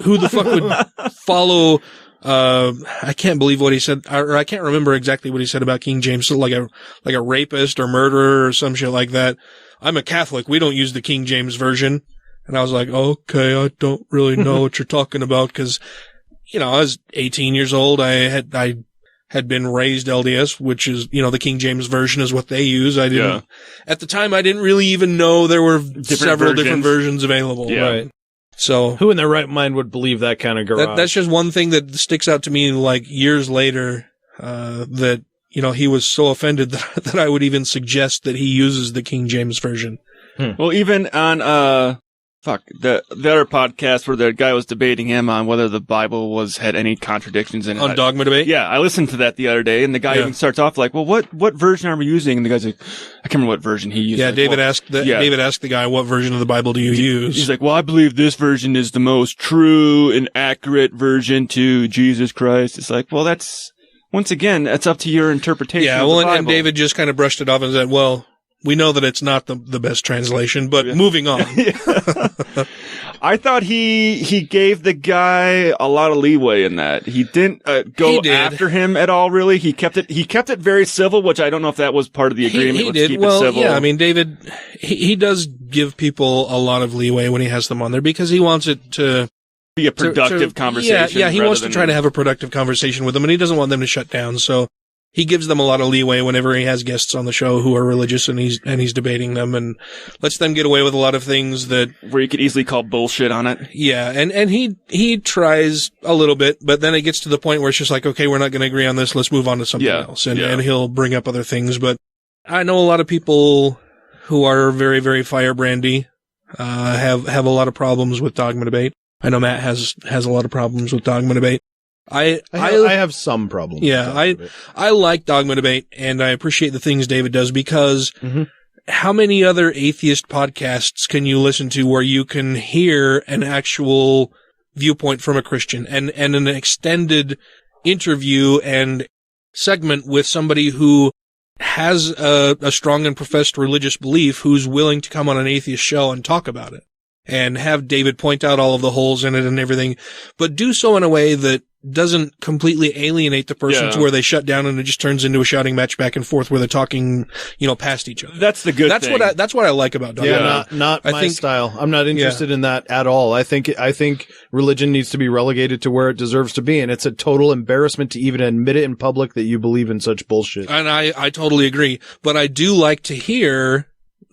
Speaker 3: follow, I can't believe what he said, or I can't remember exactly what he said about King James, so like a rapist or murderer or some shit like that. I'm a Catholic. We don't use the King James Version." And I was like, okay, I don't really know what you're talking about, because, I was 18 years old. I had been raised LDS, which is, the King James Version is what they use. At the time, I didn't really even know there were several different versions available.
Speaker 9: Yeah.
Speaker 3: Right. So
Speaker 9: who in their right mind would believe that kind of garage?
Speaker 3: That's just one thing that sticks out to me, like years later, that, he was so offended that I would even suggest that he uses the King James Version.
Speaker 2: Well, even on, the other podcast where the guy was debating him on whether the Bible had any contradictions in it.
Speaker 3: On Dogma Debate?
Speaker 2: Yeah, I listened to that the other day, and the guy even starts off like, well, what version are we using? And the guy's like, I can't remember what version he used.
Speaker 3: Yeah,
Speaker 2: like,
Speaker 3: David asked the guy, what version of the Bible do you use?
Speaker 2: He's like, well, I believe this version is the most true and accurate version to Jesus Christ. It's like, well, once again, that's up to your interpretation of the Bible.
Speaker 3: And David just kind of brushed it off and said, well, we know that it's not the best translation, but moving on.
Speaker 2: I thought he gave the guy a lot of leeway in that. He didn't go after him at all, really. He kept it very civil, which I don't know if that was part of the agreement.
Speaker 3: He did.
Speaker 2: Keep it civil.
Speaker 3: Yeah, I mean, David, he does give people a lot of leeway when he has them on there, because he wants it to
Speaker 2: be a productive conversation.
Speaker 3: Yeah, he wants to try to have a productive conversation with them, and he doesn't want them to shut down, so he gives them a lot of leeway whenever he has guests on the show who are religious, and he's debating them, and lets them get away with a lot of things
Speaker 2: where you could easily call bullshit on it.
Speaker 3: Yeah, and he tries a little bit, but then it gets to the point where it's just like, okay, we're not going to agree on this. Let's move on to something else, and he'll bring up other things. But I know a lot of people who are very, very firebrandy have a lot of problems with Dogma Debate. I know Matt has a lot of problems with Dogma Debate. I
Speaker 9: have some problems.
Speaker 3: Yeah, I like Dogma Debate, and I appreciate the things David does, because how many other atheist podcasts can you listen to where you can hear an actual viewpoint from a Christian and an extended interview and segment with somebody who has a strong and professed religious belief, who's willing to come on an atheist show and talk about it, and have David point out all of the holes in it and everything, but do so in a way that doesn't completely alienate the person to where they shut down and it just turns into a shouting match back and forth where they're talking, past each other.
Speaker 2: That's the good thing.
Speaker 3: That's what I like about Dogma.
Speaker 9: Yeah, not my style. I'm not interested in that at all. I think religion needs to be relegated to where it deserves to be, and it's a total embarrassment to even admit it in public that you believe in such bullshit.
Speaker 3: And I totally agree, but I do like to hear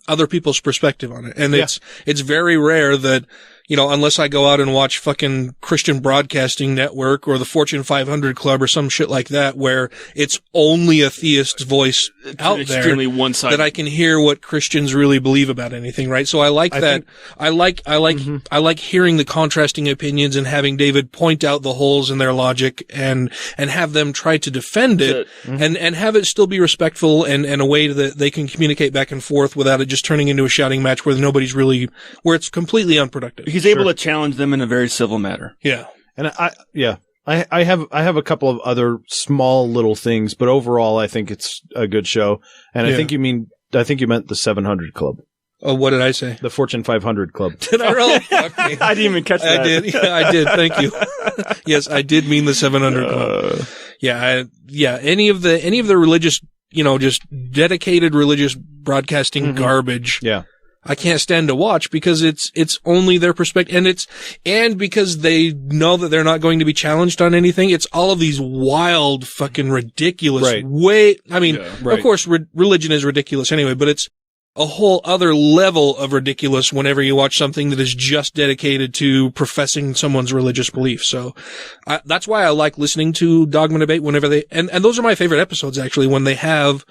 Speaker 3: other people's perspective on it. And it's very rare that, unless I go out and watch fucking Christian Broadcasting Network or the Fortune 500 Club or some shit like that, where it's only a theist's voice out there,
Speaker 2: extremely one-sided,
Speaker 3: that I can hear what Christians really believe about anything, right? So I like that. I like hearing the contrasting opinions and having David point out the holes in their logic and have them try to defend it and have it still be respectful and a way that they can communicate back and forth without it just turning into a shouting match where where it's completely unproductive.
Speaker 2: He's able to challenge them in a very civil manner.
Speaker 3: Yeah.
Speaker 9: And I have a couple of other small little things, but overall I think it's a good show. And I think you meant the 700 Club.
Speaker 3: Oh, what did I say?
Speaker 9: The Fortune 500 Club.
Speaker 3: Did I really? Okay.
Speaker 2: I didn't even catch that.
Speaker 3: I did. Yeah, I did. Thank you. Yes, I did mean the 700 Club. Any of the religious, just dedicated religious broadcasting garbage.
Speaker 9: Yeah.
Speaker 3: I can't stand to watch because it's only their perspective, and because they know that they're not going to be challenged on anything. It's all of these wild, fucking ridiculous of course, religion is ridiculous anyway, but it's a whole other level of ridiculous whenever you watch something that is just dedicated to professing someone's religious belief. So that's why I like listening to Dogma Debate whenever and those are my favorite episodes, actually, when they have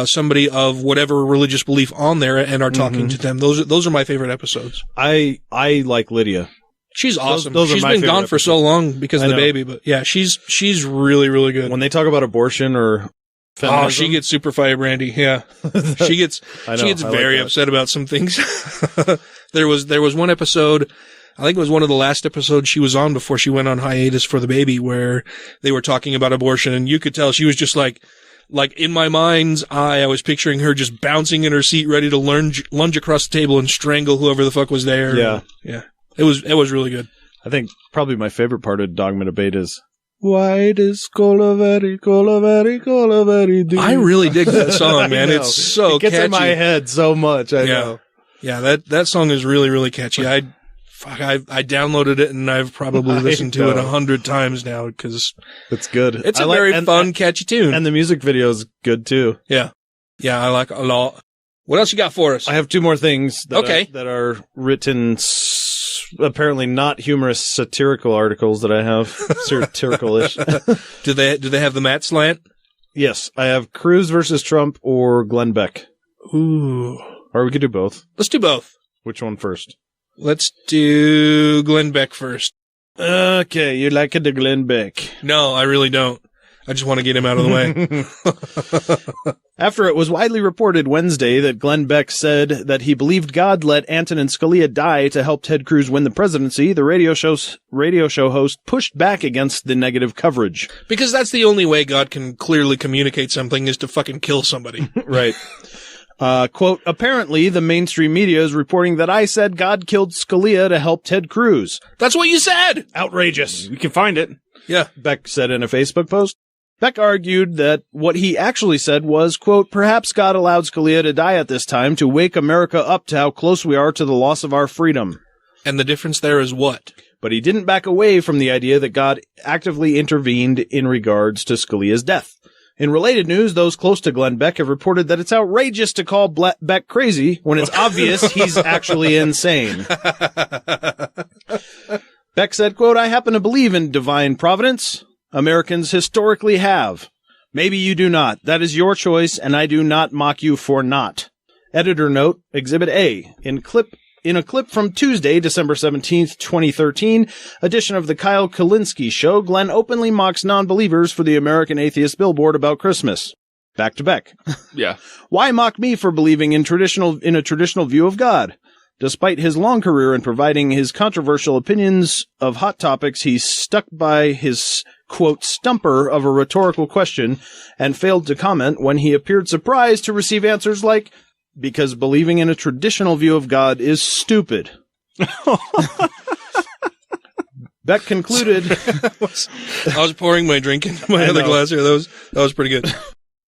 Speaker 3: somebody of whatever religious belief on there and are talking to them. Those are my favorite episodes.
Speaker 9: I like Lydia.
Speaker 3: She's awesome. She's been gone for so long because of the baby, but yeah, she's really, really good.
Speaker 9: When they talk about abortion or feminism,
Speaker 3: oh, she gets super firebrandy. Yeah. She gets very upset about some things. There was one episode, I think it was one of the last episodes she was on before she went on hiatus for the baby, where they were talking about abortion, and you could tell she was just like in my mind's eye, I was picturing her just bouncing in her seat, ready to lunge across the table and strangle whoever the fuck was there.
Speaker 9: Yeah.
Speaker 3: Yeah. It was really good.
Speaker 9: I think probably my favorite part of Dogma Debate is, why does Colaveri do?
Speaker 3: I really dig that song, man. It's so
Speaker 9: it gets
Speaker 3: catchy.
Speaker 9: in my head so much. I know.
Speaker 3: Yeah, that song is really, really catchy. I downloaded it and I've probably listened to it 100 times now because
Speaker 9: it's good.
Speaker 3: It's a very fun, catchy tune.
Speaker 9: And the music video is good too.
Speaker 3: Yeah. Yeah, I like it a lot. What else you got for us?
Speaker 9: I have two more things that are written, apparently not humorous, satirical articles that I have. Satirical-ish.
Speaker 3: Do they have the Matt slant?
Speaker 9: Yes. I have Cruz versus Trump or Glenn Beck.
Speaker 3: Ooh.
Speaker 9: Or we could do both.
Speaker 3: Let's do both.
Speaker 9: Which one first?
Speaker 3: Let's do Glenn Beck first.
Speaker 9: Okay, you like it to Glenn Beck.
Speaker 3: No, I really don't. I just want to get him out of the way.
Speaker 9: After it was widely reported Wednesday that Glenn Beck said that he believed God let Antonin Scalia die to help Ted Cruz win the presidency, the radio show host pushed back against the negative coverage.
Speaker 3: Because that's the only way God can clearly communicate something is to fucking kill somebody.
Speaker 9: Right. Quote, apparently the mainstream media is reporting that I said God killed Scalia to help Ted Cruz.
Speaker 3: That's what you said!
Speaker 9: Outrageous.
Speaker 2: We can find it.
Speaker 3: Yeah.
Speaker 9: Beck said in a Facebook post. Beck argued that what he actually said was, quote, perhaps God allowed Scalia to die at this time to wake America up to how close we are to the loss of our freedom.
Speaker 3: And the difference there is what?
Speaker 9: But he didn't back away from the idea that God actively intervened in regards to Scalia's death. In related news, those close to Glenn Beck have reported that it's outrageous to call Beck crazy when it's obvious he's actually insane. Beck said, quote, I happen to believe in divine providence. Americans historically have. Maybe you do not. That is your choice, and I do not mock you for not. Editor note, Exhibit A. In a clip from Tuesday, December 17th, 2013, edition of the Kyle Kulinski Show, Glenn openly mocks non-believers for the American Atheist billboard about Christmas. Back to Beck.
Speaker 2: Yeah.
Speaker 9: Why mock me for believing in a traditional view of God? Despite his long career in providing his controversial opinions of hot topics, he stuck by his, quote, stumper of a rhetorical question and failed to comment when he appeared surprised to receive answers like, because believing in a traditional view of God is stupid. Beck concluded...
Speaker 3: I was pouring my drink into my other glass here. That was pretty good.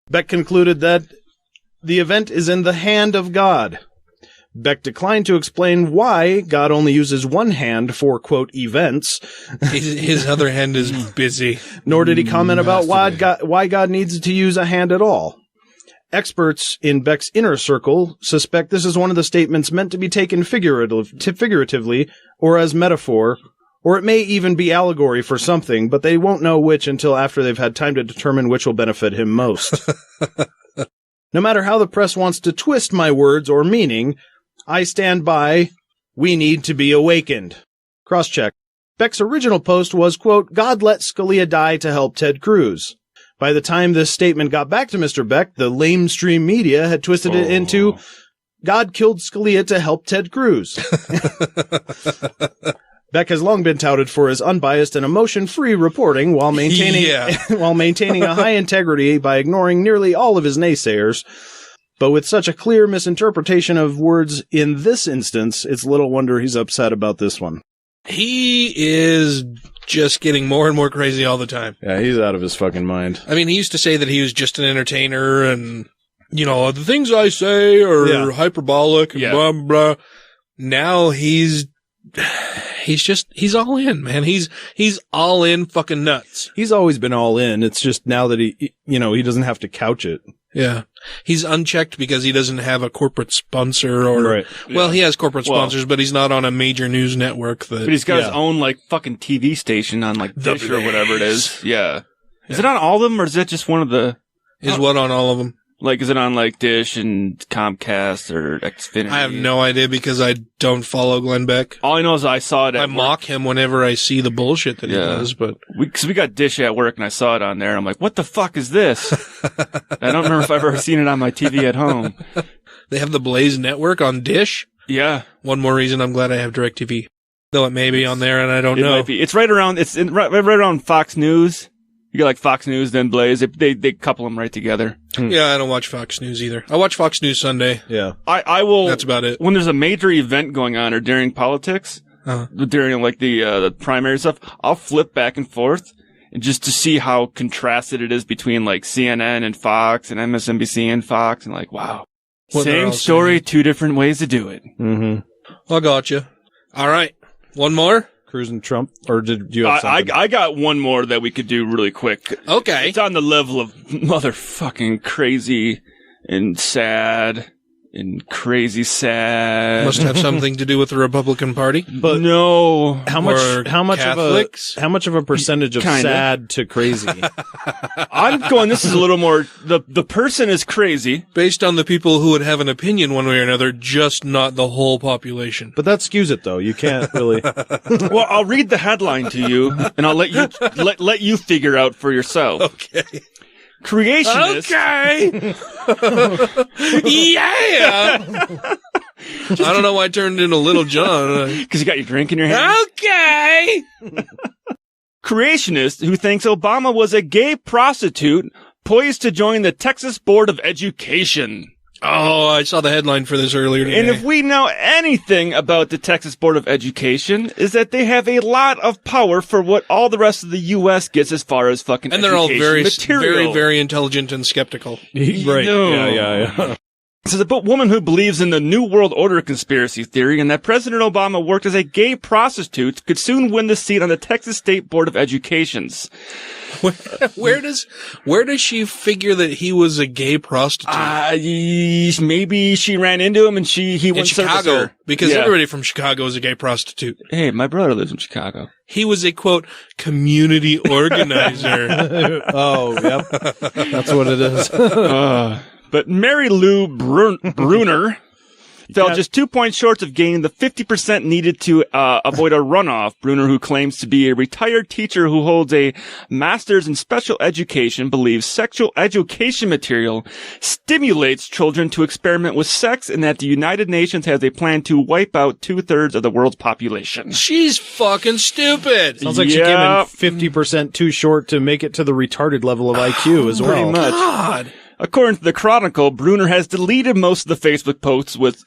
Speaker 9: Beck concluded that the event is in the hand of God. Beck declined to explain why God only uses one hand for, quote, events.
Speaker 3: His other hand is busy.
Speaker 9: Nor did he comment about why God needs to use a hand at all. Experts in Beck's inner circle suspect this is one of the statements meant to be taken figuratively or as metaphor, or it may even be allegory for something, but they won't know which until after they've had time to determine which will benefit him most. No matter how the press wants to twist my words or meaning, I stand by, we need to be awakened. Cross-check. Beck's original post was, quote, God let Scalia die to help Ted Cruz. By the time this statement got back to Mr. Beck, the lamestream media had twisted it into, God killed Scalia to help Ted Cruz. Beck has long been touted for his unbiased and emotion-free reporting while maintaining a high integrity by ignoring nearly all of his naysayers. But with such a clear misinterpretation of words in this instance, it's little wonder he's upset about this one.
Speaker 3: He is just getting more and more crazy all the time.
Speaker 9: Yeah, he's out of his fucking mind.
Speaker 3: I mean, he used to say that he was just an entertainer and, you know, the things I say are hyperbolic and blah, blah. Now he's all in, man. He's all in fucking nuts.
Speaker 9: He's always been all in. It's just now that he doesn't have to couch it.
Speaker 3: Yeah. He's unchecked because he doesn't have a corporate sponsor or, well, he has corporate sponsors, but he's not on a major news network
Speaker 2: but he's got his own, like, fucking TV station on, like, Dish or whatever it is. Yeah. Is it on all of them or is it just one of the?
Speaker 3: Is what on all of them?
Speaker 2: Like, is it on, like, Dish and Comcast or Xfinity?
Speaker 3: I have no idea because I don't follow Glenn Beck.
Speaker 2: All I know is I saw it at work.
Speaker 3: Mock him whenever I see the bullshit that he does, but...
Speaker 2: Because we got Dish at work and I saw it on there. I'm like, what the fuck is this? I don't remember if I've ever seen it on my TV at home.
Speaker 3: They have the Blaze Network on Dish?
Speaker 2: Yeah.
Speaker 3: One more reason I'm glad I have DirecTV. Though it may be on there, and I don't
Speaker 2: It
Speaker 3: know.
Speaker 2: might be. It's right around. It's right around Fox News. You got like Fox News, then Blaze. They couple them right together.
Speaker 3: Yeah, I don't watch Fox News either. I watch Fox News Sunday.
Speaker 9: Yeah.
Speaker 2: I will.
Speaker 3: That's about it.
Speaker 2: When there's a major event going on or during politics, during like the primary stuff, I'll flip back and forth and just to see how contrasted it is between like CNN and Fox and MSNBC and Fox, and like, wow, same story, two different ways to do it.
Speaker 3: Mm-hmm. I got you. All right, one more.
Speaker 9: Cruising Trump, or did you have something?
Speaker 2: I got one more that we could do really quick.
Speaker 3: Okay.
Speaker 2: It's on the level of motherfucking crazy and sad and crazy sad.
Speaker 3: Must have something to do with the Republican Party.
Speaker 2: But no.
Speaker 9: How much
Speaker 3: Catholics?
Speaker 9: how much of a percentage of
Speaker 2: Kinda.
Speaker 9: sad to crazy?
Speaker 2: I'm going, this is a little more, the person is crazy.
Speaker 3: Based on the people who would have an opinion one way or another, just not the whole population.
Speaker 9: But that skews it, though. You can't really.
Speaker 2: Well, I'll read the headline to you, and I'll let you let you figure out for yourself.
Speaker 3: Okay.
Speaker 2: Creationists.
Speaker 3: Okay. Yeah. I don't know why I turned into Little John.
Speaker 2: Because you got your drink in your hand.
Speaker 3: Okay.
Speaker 2: Creationist who thinks Obama was a gay prostitute poised to join the Texas Board of Education.
Speaker 3: Oh, I saw the headline for this earlier today.
Speaker 2: And if we know anything about the Texas Board of Education, is that they have a lot of power for what all the rest of the U.S. gets as far as fucking
Speaker 3: and they're all very,
Speaker 2: material.
Speaker 3: very, very intelligent and skeptical.
Speaker 9: Right.
Speaker 2: No.
Speaker 9: Yeah.
Speaker 2: This is a woman who believes in the New World Order conspiracy theory and that President Obama worked as a gay prostitute could soon win the seat on the Texas State Board of Educations.
Speaker 3: Where does she figure that he was a gay prostitute?
Speaker 2: Maybe she ran into him and he
Speaker 3: in
Speaker 2: went
Speaker 3: Chicago,
Speaker 2: her.
Speaker 3: because everybody from Chicago is a gay prostitute.
Speaker 2: Hey, my brother lives in Chicago.
Speaker 3: He was a quote community organizer.
Speaker 9: Oh, yep, that's what it is.
Speaker 2: But Mary Lou Bruner fell just 2 points short of gaining the 50% needed to avoid a runoff. Bruner, who claims to be a retired teacher who holds a master's in special education, believes sexual education material stimulates children to experiment with sex and that the United Nations has a plan to wipe out 2/3 of the world's population.
Speaker 3: She's fucking stupid.
Speaker 9: Sounds like she came in 50% too short to make it to the retarded level of IQ as well.
Speaker 2: Pretty much.
Speaker 3: God.
Speaker 2: According to the Chronicle, Bruner has deleted most of the Facebook posts with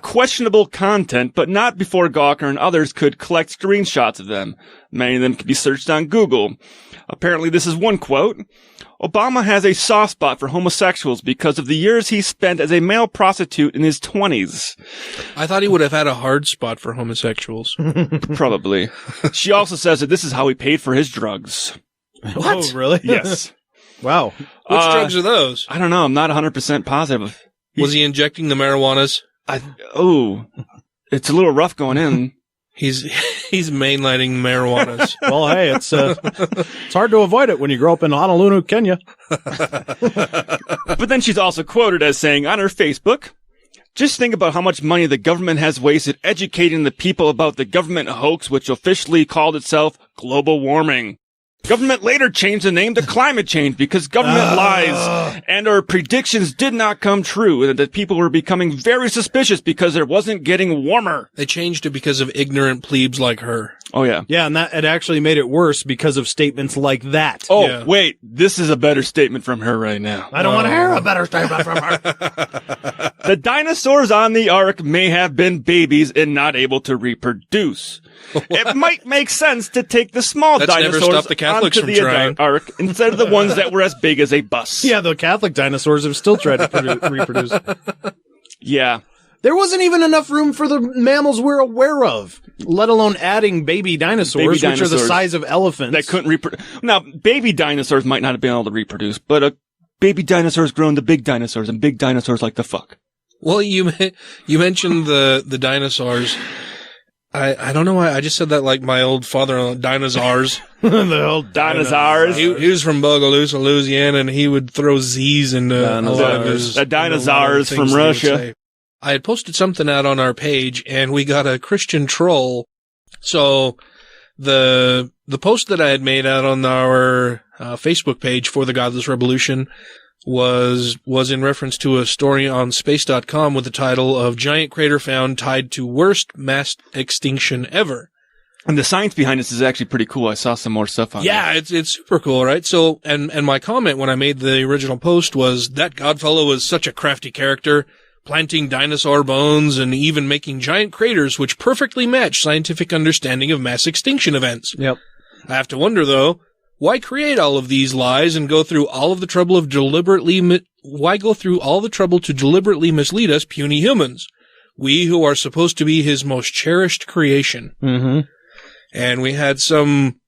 Speaker 2: questionable content, but not before Gawker and others could collect screenshots of them. Many of them can be searched on Google. Apparently, this is one quote. Obama has a soft spot for homosexuals because of the years he spent as a male prostitute in his 20s.
Speaker 3: I thought he would have had a hard spot for homosexuals.
Speaker 2: Probably. She also says that this is how he paid for his drugs.
Speaker 9: What? Oh, really?
Speaker 2: Yes.
Speaker 9: Wow.
Speaker 3: Which drugs are those?
Speaker 2: I don't know. I'm not 100% positive.
Speaker 3: Was he injecting the marijuanas?
Speaker 2: It's a little rough going in.
Speaker 3: He's mainlining marijuanas.
Speaker 9: Well, hey, it's hard to avoid it when you grow up in Honolulu, Kenya.
Speaker 2: But then she's also quoted as saying on her Facebook, just think about how much money the government has wasted educating the people about the government hoax, which officially called itself global warming. Government later changed the name to climate change because government lies and our predictions did not come true, and that people were becoming very suspicious because it wasn't getting warmer.
Speaker 3: They changed it because of ignorant plebes like her.
Speaker 2: Oh, yeah.
Speaker 9: Yeah, and that it actually made it worse because of statements like that.
Speaker 2: Oh,
Speaker 3: Yeah.
Speaker 2: wait, this is a better statement from her right now.
Speaker 9: I don't want to hear a better statement from her.
Speaker 2: The dinosaurs on the Ark may have been babies and not able to reproduce. It might make sense to take the small
Speaker 3: That's never
Speaker 2: dinosaurs
Speaker 3: stopped the Catholics
Speaker 2: onto
Speaker 3: from
Speaker 2: the
Speaker 3: trying.
Speaker 2: Ark instead of the ones that were as big as a bus.
Speaker 9: Yeah, the Catholic dinosaurs have still tried to reproduce.
Speaker 2: Yeah.
Speaker 9: There wasn't even enough room for the mammals we're aware of, let alone adding baby dinosaurs, which are the size of elephants.
Speaker 2: That couldn't reproduce. Now, baby dinosaurs might not have been able to reproduce, but baby dinosaurs grown to big dinosaurs, and big dinosaurs like to fuck.
Speaker 3: Well, you mentioned the dinosaurs. I don't know why I just said that like my old father-in-law, dinosaurs.
Speaker 9: The old
Speaker 2: dinosaurs.
Speaker 3: He was from Bogalusa, Louisiana, and he would throw Z's into a lot of his...
Speaker 2: The dinosaurs from Russia.
Speaker 3: I had posted something out on our page, and we got a Christian troll. So the post that I had made out on our Facebook page for the Godless Rebelution, was in reference to a story on space.com with the title of Giant Crater Found Tied to Worst Mass Extinction Ever.
Speaker 2: And the science behind this is actually pretty cool. I saw some more stuff on it.
Speaker 3: Yeah, it's super cool, right? So, and my comment when I made the original post was that Godfellow was such a crafty character, planting dinosaur bones and even making giant craters which perfectly match scientific understanding of mass extinction events.
Speaker 9: Yep.
Speaker 3: I have to wonder, though, why create all of these lies and go through all of the trouble of deliberately to deliberately mislead us puny humans? We who are supposed to be his most cherished creation.
Speaker 9: Mm-hmm.
Speaker 3: And we had some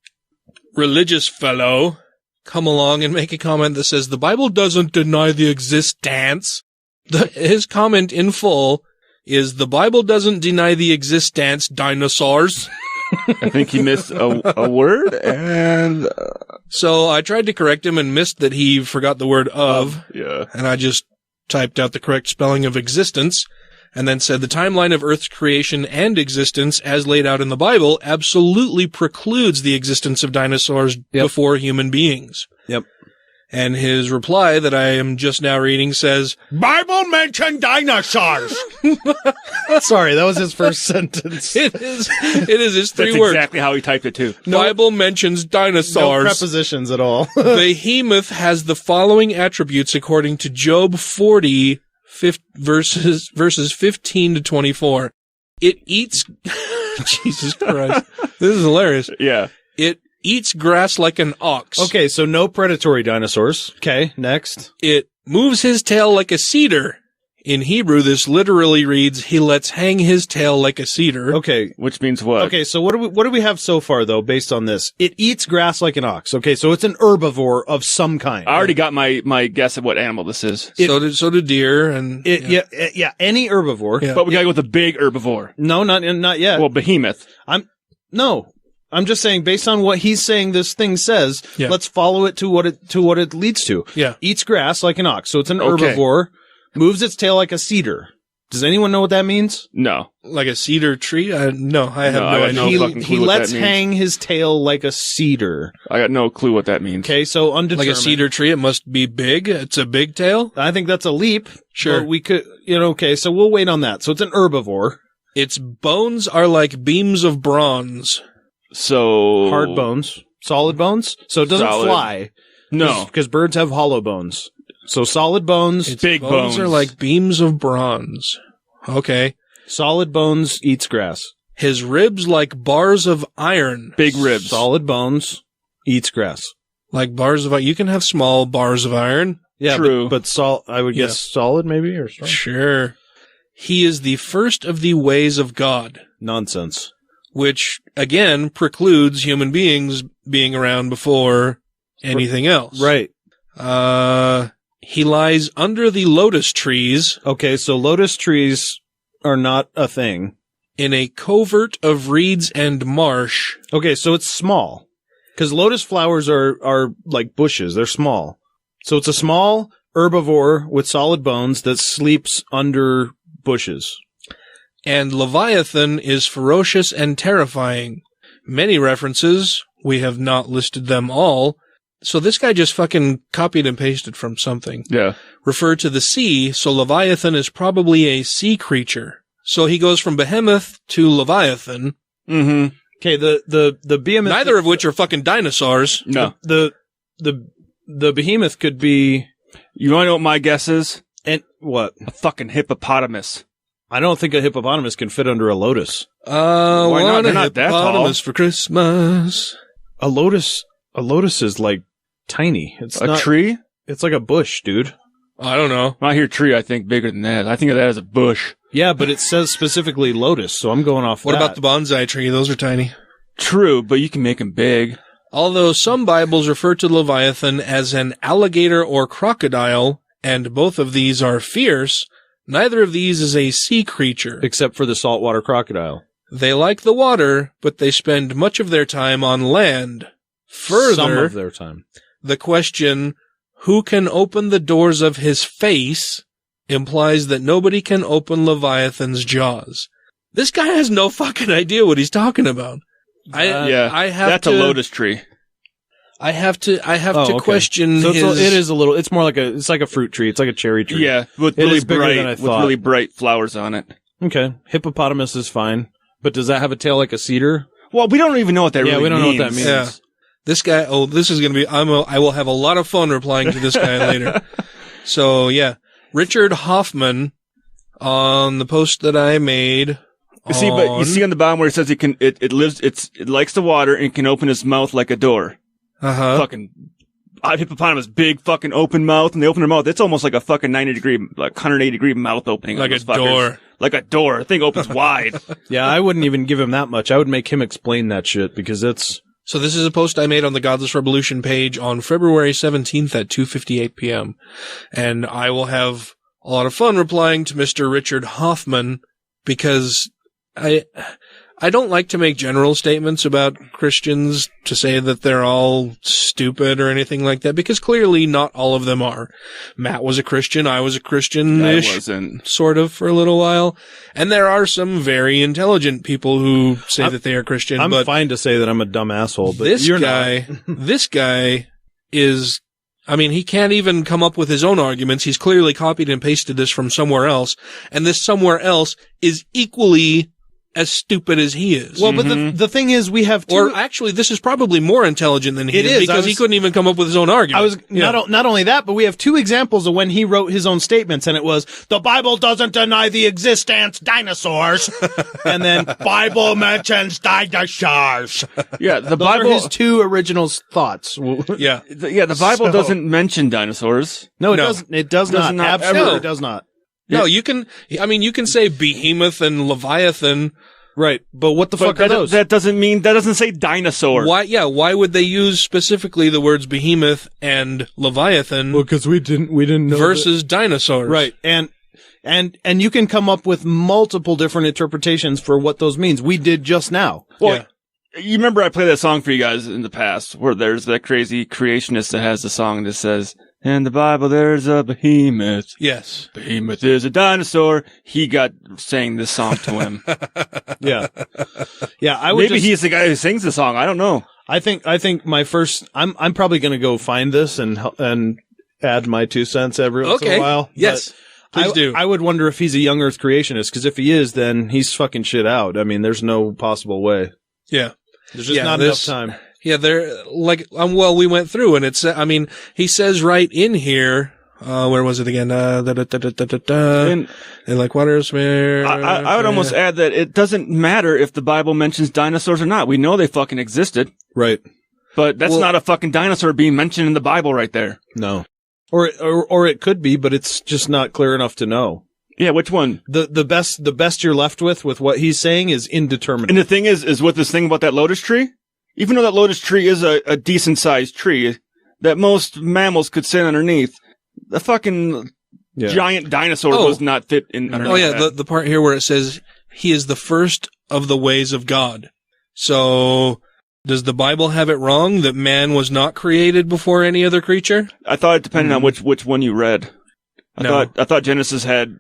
Speaker 3: religious fellow come along and make a comment that says, the Bible doesn't deny the existence. His comment in full is, the Bible doesn't deny the existence, dinosaurs.
Speaker 2: I think he missed a word, and
Speaker 3: so I tried to correct him and missed that he forgot the word of.
Speaker 2: Yeah.
Speaker 3: And I just typed out the correct spelling of existence, and then said the timeline of Earth's creation and existence as laid out in the Bible absolutely precludes the existence of dinosaurs before human beings.
Speaker 9: Yep.
Speaker 3: And his reply that I am just now reading says, Bible mentioned dinosaurs.
Speaker 9: Sorry, that was his first sentence.
Speaker 3: It is his three
Speaker 2: That's
Speaker 3: words.
Speaker 2: exactly how he typed it too.
Speaker 3: Bible mentions dinosaurs.
Speaker 9: No prepositions at all.
Speaker 3: Behemoth has the following attributes according to Job 40, verses 15 to 24. It eats, Jesus Christ. This is hilarious.
Speaker 2: Yeah.
Speaker 3: It eats grass like an ox.
Speaker 9: Okay, so no predatory dinosaurs. Okay, next.
Speaker 3: It moves his tail like a cedar. In Hebrew, this literally reads, he lets hang his tail like a cedar.
Speaker 9: Okay.
Speaker 2: Which means what?
Speaker 9: Okay, so what do we have so far, though, based on this? It eats grass like an ox. Okay, so it's an herbivore of some kind.
Speaker 2: I already got my guess of what animal this is.
Speaker 3: So did deer and...
Speaker 9: Yeah, any herbivore.
Speaker 3: Yeah.
Speaker 2: But we gotta go with the big herbivore.
Speaker 9: No, not yet.
Speaker 2: Well, behemoth.
Speaker 9: I'm just saying, based on what he's saying this thing says, let's follow it to what it leads to.
Speaker 3: Yeah.
Speaker 9: Eats grass like an ox. So it's an herbivore, moves its tail like a cedar. Does anyone know what that means?
Speaker 2: No.
Speaker 3: Like a cedar tree? No, I have no idea.
Speaker 9: He lets hang his tail like a cedar.
Speaker 2: I got no clue what that means.
Speaker 9: Okay, so undetermined.
Speaker 3: Like a cedar tree, it must be big. It's a big tail?
Speaker 9: I think that's a leap.
Speaker 3: Sure.
Speaker 9: But we could, okay, so we'll wait on that. So it's an herbivore.
Speaker 3: Its bones are like beams of bronze.
Speaker 2: So
Speaker 9: hard bones, solid bones. So it doesn't fly.
Speaker 2: No,
Speaker 9: because birds have hollow bones. So solid bones.
Speaker 3: Its big bones are like beams of bronze. Okay.
Speaker 9: Solid bones eats grass.
Speaker 3: His ribs like bars of iron.
Speaker 2: Big ribs.
Speaker 9: Solid bones eats grass.
Speaker 3: Like bars of iron. You can have small bars of iron.
Speaker 9: Yeah,
Speaker 2: true.
Speaker 9: But I would guess solid maybe or strong.
Speaker 3: Sure. He is the first of the ways of God.
Speaker 9: Nonsense.
Speaker 3: Which, again, precludes human beings being around before anything else.
Speaker 9: Right.
Speaker 3: He lies under the lotus trees.
Speaker 9: Okay, so lotus trees are not a thing.
Speaker 3: In a covert of reeds and marsh.
Speaker 9: Okay, so it's small. Because lotus flowers are like bushes. They're small. So it's a small herbivore with solid bones that sleeps under bushes.
Speaker 3: And Leviathan is ferocious and terrifying. Many references, we have not listed them all. So this guy just fucking copied and pasted from something.
Speaker 2: Yeah.
Speaker 3: Refer to the sea, so Leviathan is probably a sea creature. So he goes from Behemoth to Leviathan.
Speaker 2: Mm-hmm.
Speaker 9: Okay, the behemoth...
Speaker 3: Neither of which are fucking dinosaurs.
Speaker 2: No.
Speaker 9: The behemoth could be...
Speaker 2: You want to know what my guess is?
Speaker 9: And what?
Speaker 2: A fucking hippopotamus.
Speaker 9: I don't think a hippopotamus can fit under a lotus.
Speaker 3: Why
Speaker 2: not? They're not that tall.
Speaker 3: Hippopotamus for Christmas.
Speaker 9: A lotus is like tiny. It's
Speaker 2: a tree?
Speaker 9: It's like a bush, dude.
Speaker 3: I don't know.
Speaker 2: When I hear tree, I think bigger than that. I think of that as a bush.
Speaker 9: Yeah, but it says specifically lotus, so I'm going off
Speaker 3: What
Speaker 9: that.
Speaker 3: about the bonsai tree? Those are tiny.
Speaker 2: True, but you can make them big.
Speaker 3: Although some Bibles refer to Leviathan as an alligator or crocodile, and both of these are fierce, neither of these is a sea creature.
Speaker 9: Except for the saltwater crocodile.
Speaker 3: They like the water, but they spend much of their time on land. Further,
Speaker 9: some of their time.
Speaker 3: The question, who can open the doors of his face, implies that nobody can open Leviathan's jaws. This guy has no fucking idea what he's talking about.
Speaker 2: I have that's a lotus tree.
Speaker 3: I have to question
Speaker 9: so
Speaker 3: his...
Speaker 9: it is a little, it's more like it's like a fruit tree. It's like a cherry tree.
Speaker 2: Yeah, with really bright flowers on it.
Speaker 9: Okay. Hippopotamus is fine. But does that have a tail like a cedar?
Speaker 2: Well, we don't even know what that really means.
Speaker 9: Yeah, we don't know what that means.
Speaker 3: Yeah. This guy, this is going to be, I will have a lot of fun replying to this guy later. So, yeah. Richard Hoffman, on the post that I made.
Speaker 2: You see on the bottom where it says it likes the water and can open its mouth like a door.
Speaker 3: Uh-huh.
Speaker 2: Fucking hippopotamus, big fucking open mouth, and they open their mouth. It's almost like a fucking 180-degree mouth opening.
Speaker 3: Like a door.
Speaker 2: Like a door. The thing opens wide.
Speaker 9: Yeah, I wouldn't even give him that much. I would make him explain that shit because it's...
Speaker 3: So this is a post I made on the Godless Rebelution page on February 17th at 2:58 p.m. And I will have a lot of fun replying to Mr. Richard Hoffman because I don't like to make general statements about Christians to say that they're all stupid or anything like that, because clearly not all of them are. Matt was a Christian. I was a Christian-ish.
Speaker 2: I wasn't.
Speaker 3: Sort of, for a little while. And there are some very intelligent people who say that they are Christian.
Speaker 9: I'm fine to say that I'm a dumb asshole, but
Speaker 3: this
Speaker 9: you're
Speaker 3: guy,
Speaker 9: not.
Speaker 3: This guy is... I mean, he can't even come up with his own arguments. He's clearly copied and pasted this from somewhere else. And this somewhere else is equally as stupid as he is.
Speaker 9: Well, but the thing is, we have two...
Speaker 3: Or actually, this is probably more intelligent than he is, because he couldn't even come up with his own argument.
Speaker 9: Not only that, but we have two examples of when he wrote his own statements, and it was, the Bible doesn't deny the existence dinosaurs, and then Bible mentions dinosaurs.
Speaker 2: Yeah, the
Speaker 9: Those
Speaker 2: Bible...
Speaker 9: are his two original thoughts.
Speaker 3: Yeah.
Speaker 2: The Bible doesn't mention dinosaurs.
Speaker 9: No, it doesn't. It does not. Absolutely does not.
Speaker 3: No, you can say behemoth and leviathan.
Speaker 9: Right. But what the fuck are those?
Speaker 2: That doesn't say dinosaur.
Speaker 3: Why would they use specifically the words behemoth and leviathan?
Speaker 9: Well, because we didn't know
Speaker 3: versus dinosaurs.
Speaker 9: Right. And you can come up with multiple different interpretations for what those means. We did just now.
Speaker 2: Well, you remember I played that song for you guys in the past where there's that crazy creationist that has the song that says, in the Bible, there's a behemoth.
Speaker 3: Yes.
Speaker 2: Behemoth is a dinosaur. He got sang this song to him.
Speaker 9: Yeah. Yeah.
Speaker 2: Maybe he's the guy who sings the song. I don't know.
Speaker 9: I think my first, I'm probably going to go find this and add my 2 cents every once in a while.
Speaker 3: Yes. Please do.
Speaker 9: I would wonder if he's a young earth creationist, because if he is, then he's fucking shit out. I mean, there's no possible way.
Speaker 3: Yeah.
Speaker 9: There's just not enough time.
Speaker 3: Yeah, we went through, and it's, he says right in here, where was it again? And like waters,
Speaker 2: I would almost add that it doesn't matter if the Bible mentions dinosaurs or not. We know they fucking existed.
Speaker 9: Right.
Speaker 2: But that's not a fucking dinosaur being mentioned in the Bible right there.
Speaker 9: No. Or it could be, but it's just not clear enough to know.
Speaker 2: Yeah, which one?
Speaker 9: The best you're left with what he's saying is indeterminate.
Speaker 2: And the thing is with this thing about that lotus tree, even though that lotus tree is a decent sized tree that most mammals could sit underneath, the fucking giant dinosaur does not fit in underneath.
Speaker 3: Oh yeah, the part here where it says he is the first of the ways of God. So does the Bible have it wrong that man was not created before any other creature?
Speaker 2: I thought it depended on which one you read. I thought Genesis had.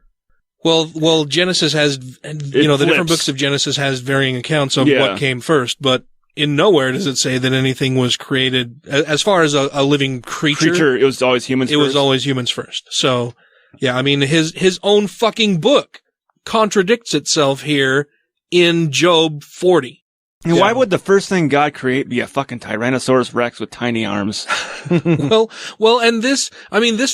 Speaker 3: Well, Genesis has, the different books of Genesis has varying accounts of what came first, but in nowhere does it say that anything was created, as far as a living creature.
Speaker 2: It was always humans first.
Speaker 3: It was always humans first. So, yeah, I mean, his own fucking book contradicts itself here in Job 40.
Speaker 2: And why would the first thing God create be a fucking Tyrannosaurus Rex with tiny arms?
Speaker 3: well, and this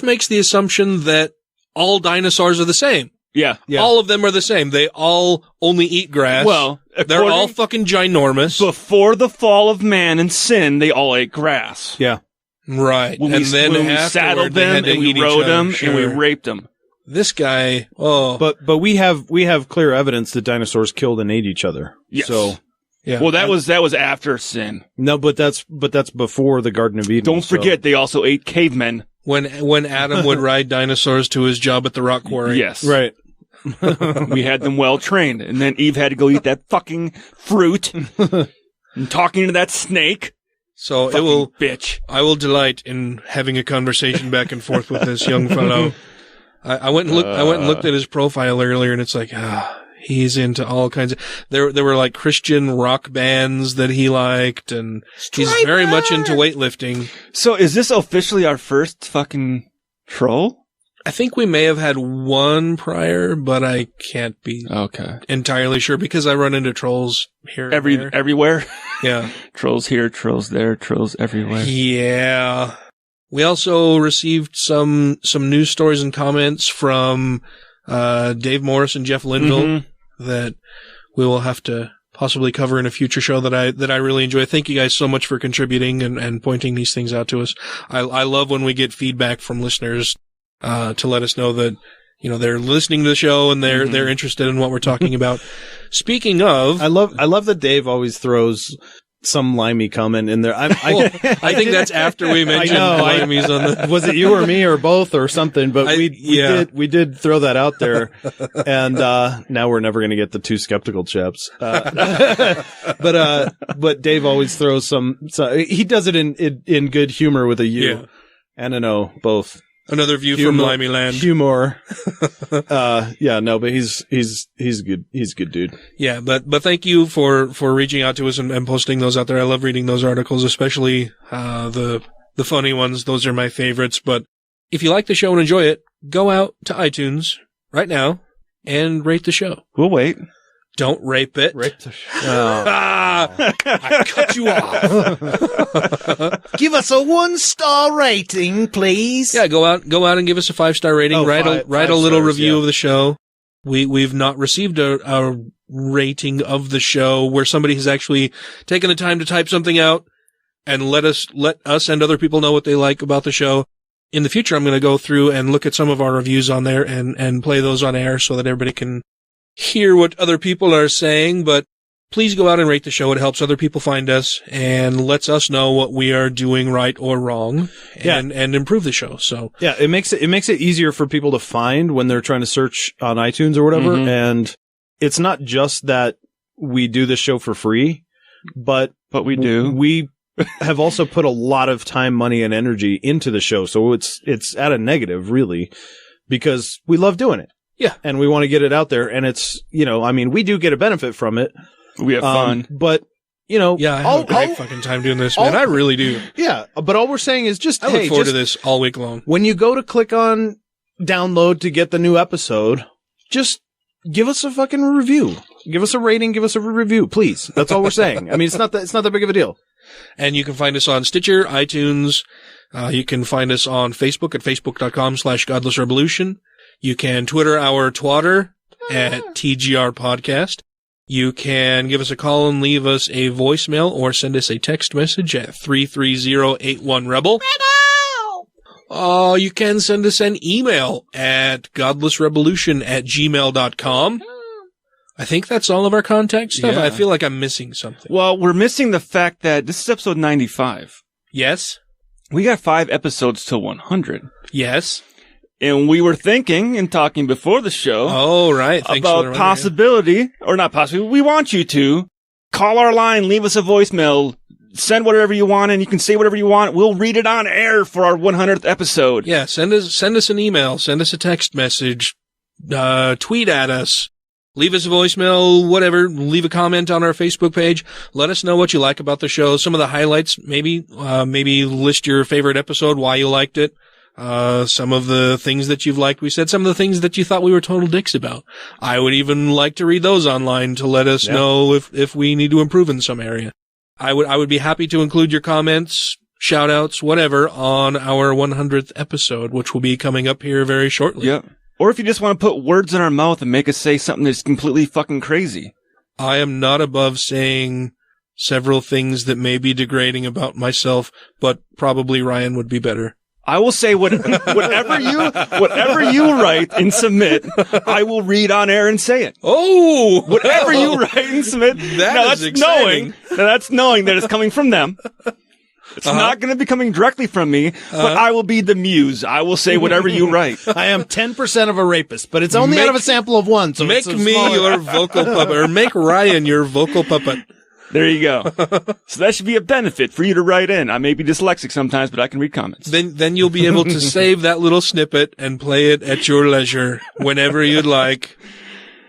Speaker 3: makes the assumption that all dinosaurs are the same.
Speaker 2: Yeah.
Speaker 3: All of them are the same. They all only eat grass.
Speaker 2: Well,
Speaker 3: they're all fucking ginormous.
Speaker 2: Before the fall of man and sin, they all ate grass.
Speaker 9: Yeah.
Speaker 3: Right.
Speaker 2: When we saddled them and we rode them and we raped them.
Speaker 3: This guy,
Speaker 9: But we have clear evidence that dinosaurs killed and ate each other.
Speaker 2: Yes.
Speaker 9: So,
Speaker 3: yeah.
Speaker 2: Well, that was after sin.
Speaker 9: No, but that's before the Garden of Eden.
Speaker 2: Don't forget, they also ate cavemen.
Speaker 3: When Adam would ride dinosaurs to his job at the rock quarry.
Speaker 2: Yes.
Speaker 9: Right.
Speaker 2: We had them well trained, and then Eve had to go eat that fucking fruit and talking to that snake.
Speaker 3: So
Speaker 2: fucking bitch.
Speaker 3: I will delight in having a conversation back and forth with this young fellow. I went and looked at his profile earlier, and it's like, He's into all kinds of, there were like Christian rock bands that he liked, and he's very much into weightlifting.
Speaker 2: So is this officially our first fucking troll?
Speaker 3: I think we may have had one prior, but I can't be entirely sure because I run into trolls here
Speaker 2: everywhere.
Speaker 3: Yeah.
Speaker 2: Trolls here, trolls there, trolls everywhere.
Speaker 3: Yeah. We also received some news stories and comments from Dave Morris and Jeff Linville that we will have to possibly cover in a future show that I really enjoy. Thank you guys so much for contributing and pointing these things out to us. I love when we get feedback from listeners to let us know that, you know, they're listening to the show and they're interested in what we're talking about. Speaking of,
Speaker 9: I love that Dave always throws some limey comment in there. I
Speaker 3: think that's after we mentioned limeys on the.
Speaker 9: Was it you or me or both or something? But we did throw that out there, and now we're never going to get the two skeptical chaps. But Dave always throws some. He does it in good humor with a U and an O both.
Speaker 3: Another view from Limey Land.
Speaker 9: Humor. But he's good. He's a good dude.
Speaker 3: Yeah, but thank you for reaching out to us and posting those out there. I love reading those articles, especially, the funny ones. Those are my favorites. But if you like the show and enjoy it, go out to iTunes right now and rate the show.
Speaker 2: We'll wait.
Speaker 3: Don't rape it.
Speaker 9: Rape the show.
Speaker 3: I cut you off.
Speaker 4: Give us a 1-star rating, please.
Speaker 3: Yeah, go out and give us a 5-star rating. Write a little review of the show. We've not received a rating of the show where somebody has actually taken the time to type something out and let us and other people know what they like about the show. In the future, I'm going to go through and look at some of our reviews on there and play those on air so that everybody can hear what other people are saying. But please go out and rate the show. It helps other people find us and lets us know what we are doing right or wrong and improve the show. So
Speaker 9: yeah, it makes it easier for people to find when they're trying to search on iTunes or whatever. And it's not just that we do this show for free, but
Speaker 2: we do.
Speaker 9: We have also put a lot of time, money, and energy into the show. So it's at a negative, really, because we love doing it.
Speaker 3: Yeah.
Speaker 9: And we want to get it out there. And it's, we do get a benefit from it.
Speaker 2: We have fun.
Speaker 9: But,
Speaker 3: I have a great fucking time doing this, man. I really do.
Speaker 9: Yeah. But all we're saying is just,
Speaker 3: I look forward to this all week long.
Speaker 9: When you go to click on download to get the new episode, just give us a fucking review. Give us a rating. Give us a review, please. That's all we're saying. I mean, it's not that big of a deal.
Speaker 3: And you can find us on Stitcher, iTunes. You can find us on Facebook at facebook.com/GodlessRebelution. You can Twitter our twatter at TGR Podcast. You can give us a call and leave us a voicemail or send us a text message at 330-81-REBEL. You can send us an email at godlessrebelution@gmail.com. I think that's all of our contact stuff.
Speaker 2: Yeah.
Speaker 3: I feel like I'm missing something.
Speaker 2: Well, we're missing the fact that this is episode 95.
Speaker 3: Yes.
Speaker 2: We got 5 episodes till 100.
Speaker 3: Yes.
Speaker 2: And we were thinking and talking before the show.
Speaker 3: Oh, right.
Speaker 2: About possibility, or not possibility, we want you to call our line, leave us a voicemail, send whatever you want, and you can say whatever you want. We'll read it on air for our 100th episode.
Speaker 3: Yeah, send us an email, send us a text message, tweet at us, leave us a voicemail, whatever, leave a comment on our Facebook page. Let us know what you like about the show. Some of the highlights, maybe list your favorite episode, why you liked it. Some of the things that you've liked. We said some of the things that you thought we were total dicks about. I would even like to read those online to let us know if we need to improve in some area. I would be happy to include your comments, shout outs, whatever on our 100th episode, which will be coming up here very shortly.
Speaker 2: Yeah. Or if you just want to put words in our mouth and make us say something that's completely fucking crazy.
Speaker 3: I am not above saying several things that may be degrading about myself, but probably Ryan would be better.
Speaker 2: I will say whatever you write and submit, I will read on air and say it.
Speaker 3: Oh,
Speaker 2: whatever you write and submit.
Speaker 3: That's exciting.
Speaker 2: That's knowing that it's coming from them. It's not going to be coming directly from me, but I will be the muse. I will say whatever you write.
Speaker 9: I am 10% of a rapist, but it's only out of a sample of one. So
Speaker 3: make me your vocal puppet, or make Ryan your vocal puppet.
Speaker 2: There you go. So that should be a benefit for you to write in. I may be dyslexic sometimes, but I can read comments.
Speaker 3: Then you'll be able to save that little snippet and play it at your leisure whenever you'd like.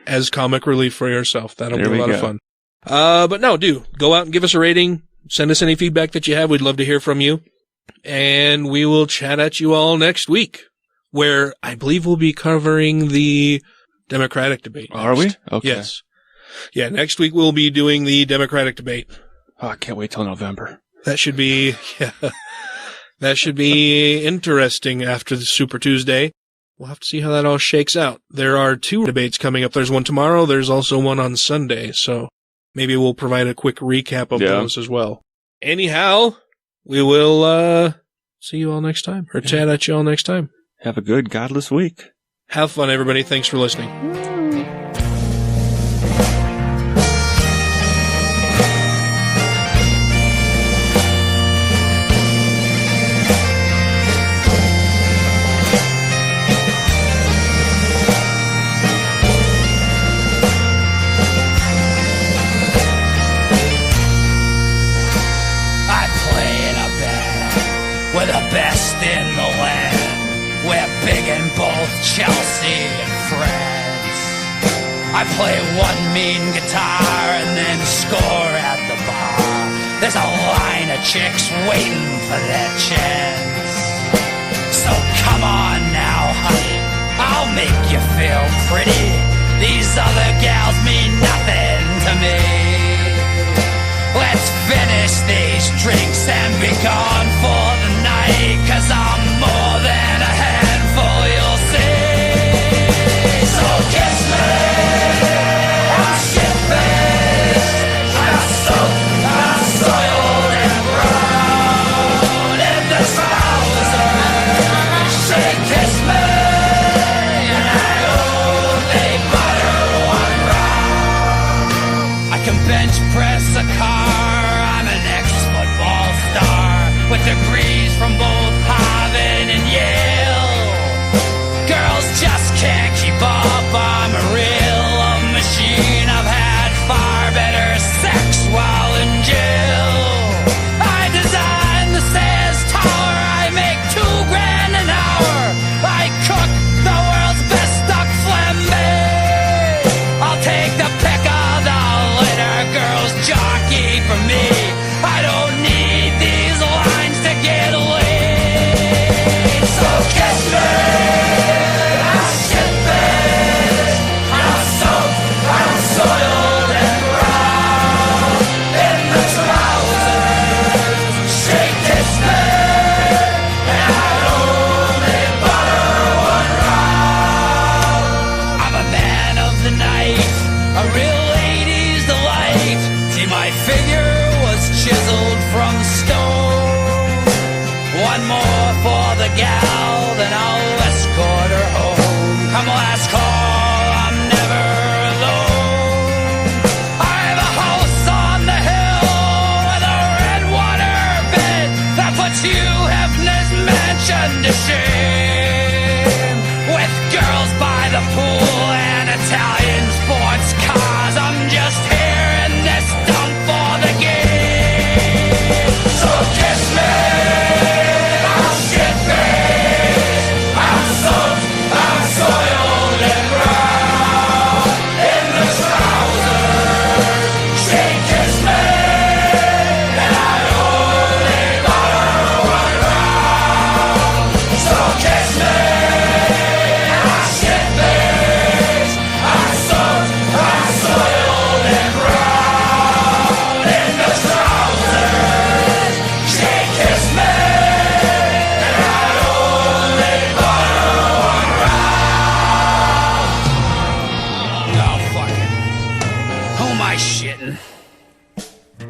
Speaker 3: as comic relief for yourself. That'll be a lot of fun. But no, go out and give us a rating. Send us any feedback that you have. We'd love to hear from you. And we will chat at you all next week, where I believe we'll be covering the Democratic debate.
Speaker 2: Are we? Okay.
Speaker 3: Yes. Yeah, next week we'll be doing the Democratic debate.
Speaker 2: Oh, I can't wait till November.
Speaker 3: That should be interesting after the Super Tuesday. We'll have to see how that all shakes out. There are 2 debates coming up. There's one tomorrow. There's also one on Sunday. So maybe we'll provide a quick recap of those as well. Anyhow, we will see you all next time, or chat at you all next time.
Speaker 2: Have a good godless week.
Speaker 3: Have fun, everybody. Thanks for listening.
Speaker 18: We're the best in the land. We're big in both Chelsea and France. I play one mean guitar and then score at the bar. There's a line of chicks waiting for their chance. So come on now, honey, I'll make you feel pretty. These other gals mean nothing to me. Let's finish these drinks and be gone for the night, 'cause I'm more than a handful, you'll see. So kiss me, I'm shit-faced, I'm soaked, I'm soiled and brown in the trousers. Say kiss me, and I only butter one round. I can bench press a car, with degrees from both Harvard and Yale. Girls just can't keep up, I'm a real love machine. I've had far better sex while in jail. I designed the Sears Tower, I make $2,000 an hour. I cook the world's best duck flambe. I'll take the pick of the litter, girls jockey for me. I don't need these lines to get laid. So kiss me, I'm shit-faced, I'm soaked, I'm soiled and brown in the trousers. Say kiss me, and I only butter one round. I'm a man of the night, a real lady's delight. See, my figure chiseled from stone. One more for the gal, then I'll escort her home. Come last call, I'm never alone. I have a house on the hill with a red water bed that puts you Hefner's mansion to shame. With girls by the pool and Italian sports cars, I'm just here in this dump for the game. So kiss me, I'm shit-faced, I'm soaked, I'm soiled and brown in the trousers. Say kiss me, and I only butter one round. So kiss me, I'm shit-faced, I'm soaked, I'm soiled and brown in the trousers. Say kiss me, and I only butter one round. Oh, fuck it. Who am I shitting?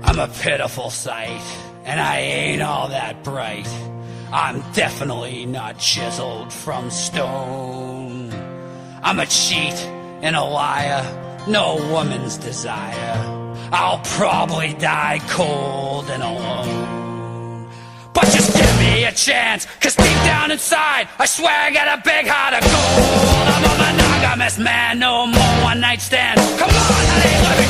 Speaker 18: I'm a pitiful sight, and I ain't all that bright. I'm definitely not chiseled from stone. I'm a cheat and a liar, no woman's desire. I'll probably die cold and alone. But just give me a chance, 'cause deep down inside, I swear I got a big heart of gold. I'm a monogamous man, no more one-night stands. Come on, honey, let me